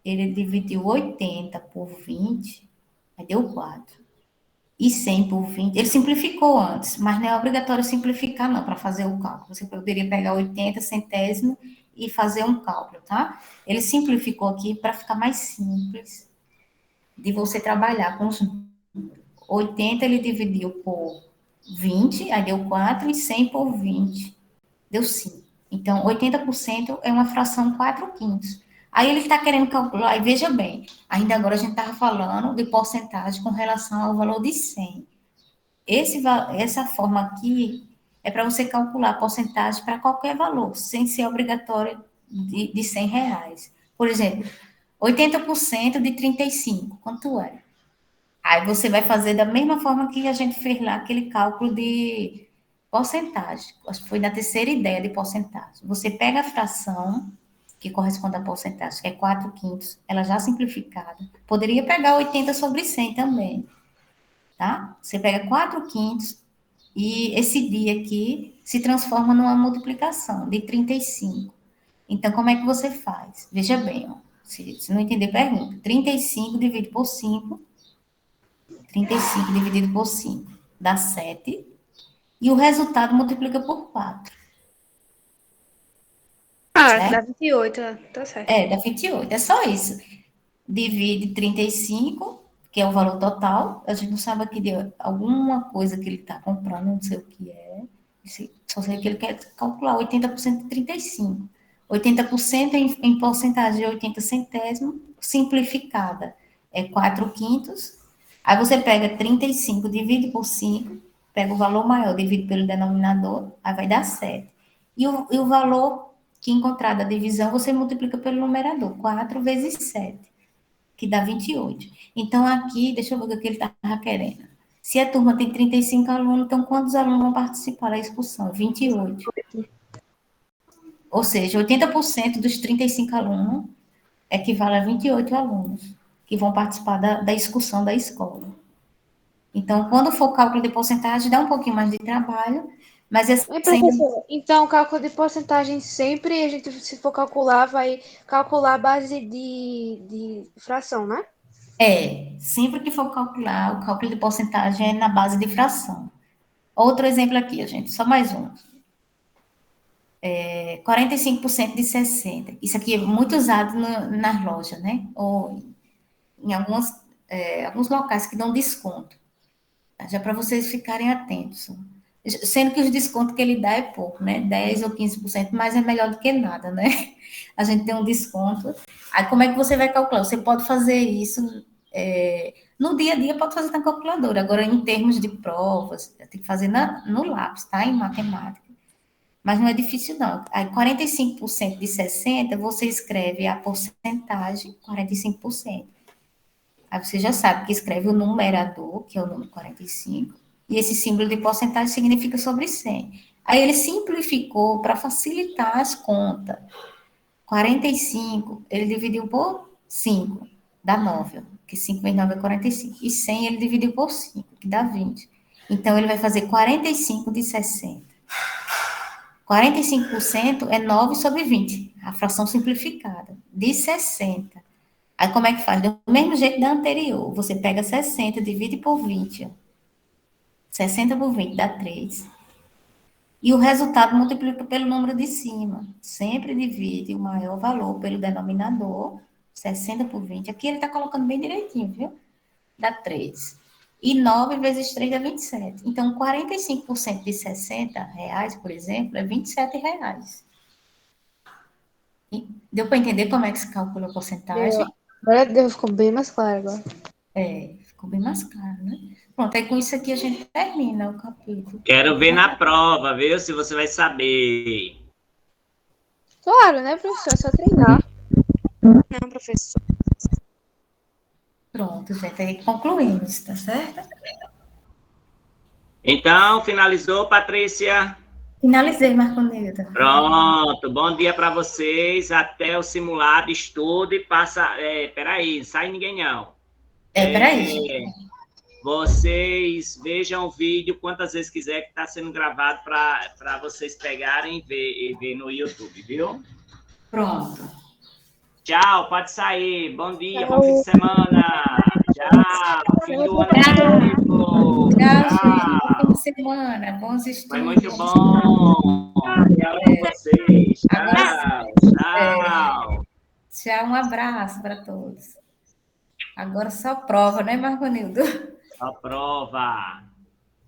ele dividiu 80 por 20, aí deu 4. E 100 por 20, ele simplificou antes, mas não é obrigatório simplificar não, para fazer o cálculo. Você poderia pegar 80 centésimos e fazer um cálculo, tá? Ele simplificou aqui para ficar mais simples de você trabalhar com os 80, ele dividiu por 20, aí deu 4, e 100 por 20, deu 5. Então, 80% é uma fração 4 quintos. Aí ele está querendo calcular, e veja bem, ainda agora a gente estava falando de porcentagem com relação ao valor de 100. Essa forma aqui é para você calcular a porcentagem para qualquer valor, sem ser obrigatório de 100 reais. Por exemplo, 80% de 35, quanto é? Aí você vai fazer da mesma forma que a gente fez lá, aquele cálculo de porcentagem. Acho que foi na terceira ideia de porcentagem. Você pega a fração que corresponde à porcentagem, que é 4 quintos, ela já simplificada. Poderia pegar 80 sobre 100 também, tá? Você pega 4 quintos e esse dia aqui se transforma numa multiplicação de 35. Então, como é que você faz? Veja bem, ó, se não entender, pergunta. 35 dividido por 5, 35 dividido por 5 dá 7, e o resultado multiplica por 4. Dá 28, tá certo. Dá 28, é só isso. Divide 35, que é o valor total. A gente não sabe aqui de alguma coisa que ele está comprando, não sei o que é. Só sei que ele quer calcular 80% de 35. 80% em porcentagem é 80 centésimos, simplificada é 4 quintos. Aí você pega 35, divide por 5, pega o valor maior, divide pelo denominador, aí vai dar 7. E o valor que encontrar da divisão, você multiplica pelo numerador, 4 vezes 7, que dá 28. Então, aqui, deixa eu ver o que ele estava querendo. Se a turma tem 35 alunos, então quantos alunos vão participar da excursão? 28. Ou seja, 80% dos 35 alunos equivale a 28 alunos que vão participar da excursão da escola. Então, quando for cálculo de porcentagem, dá um pouquinho mais de trabalho, mas é Professor, então, cálculo de porcentagem sempre, a gente, se for calcular, vai calcular a base de fração, né? Sempre que for calcular, o cálculo de porcentagem é na base de fração. Outro exemplo aqui, gente, só mais um. 45% de 60. Isso aqui é muito usado nas lojas, né? Ou em alguns locais que dão desconto. Já para vocês ficarem atentos. Sendo que os descontos que ele dá é pouco, né? 10 ou 15%, mas é melhor do que nada, né? A gente tem um desconto. Aí, como é que você vai calcular? Você pode fazer isso no dia a dia, pode fazer na calculadora. Agora, em termos de provas, tem que fazer no lápis, tá? Em matemática. Mas não é difícil, não. Aí, 45% de 60, você escreve a porcentagem, 45%. Aí você já sabe que escreve o numerador, que é o número 45, e esse símbolo de porcentagem significa sobre 100. Aí ele simplificou para facilitar as contas. 45, ele dividiu por 5, dá 9, que 5 vezes 9 é 45. E 100 ele dividiu por 5, que dá 20. Então, ele vai fazer 45 de 60. 45% é 9 sobre 20, a fração simplificada, de 60. Aí, como é que faz? Do mesmo jeito da anterior, você pega 60, divide por 20, ó. 60 por 20 dá 3. E o resultado multiplica pelo número de cima. Sempre divide o maior valor pelo denominador, 60 por 20. Aqui ele está colocando bem direitinho, viu? Dá 3. E 9 vezes 3 dá 27. Então, 45% de 60 reais, por exemplo, é 27 reais. E deu para entender como é que se calcula a porcentagem? Agora ficou bem mais claro agora. Ficou bem mais claro, né? Pronto, aí com isso aqui a gente termina o capítulo. Quero ver na prova, viu? Se você vai saber. Claro, né, professor? É só treinar. Não, professor. Pronto, gente, aí concluímos, tá certo? Então, finalizou, Patrícia? Finalizei, Marconilda. Pronto, bom dia para vocês. Até o simulado, estude e passa. Peraí, não sai ninguém não. Peraí, gente. Vocês vejam o vídeo quantas vezes quiser, que está sendo gravado para vocês pegarem e ver no YouTube, viu? Pronto. Tchau, pode sair. Bom dia, bom fim de semana. Tchau, fim do ano letivo. Tchau, gente. Bom fim de semana. Bons estudos. Foi muito bom. Tchau com vocês. Tchau. Tchau, um abraço para todos. Agora só prova, né, Marconildo? Só prova.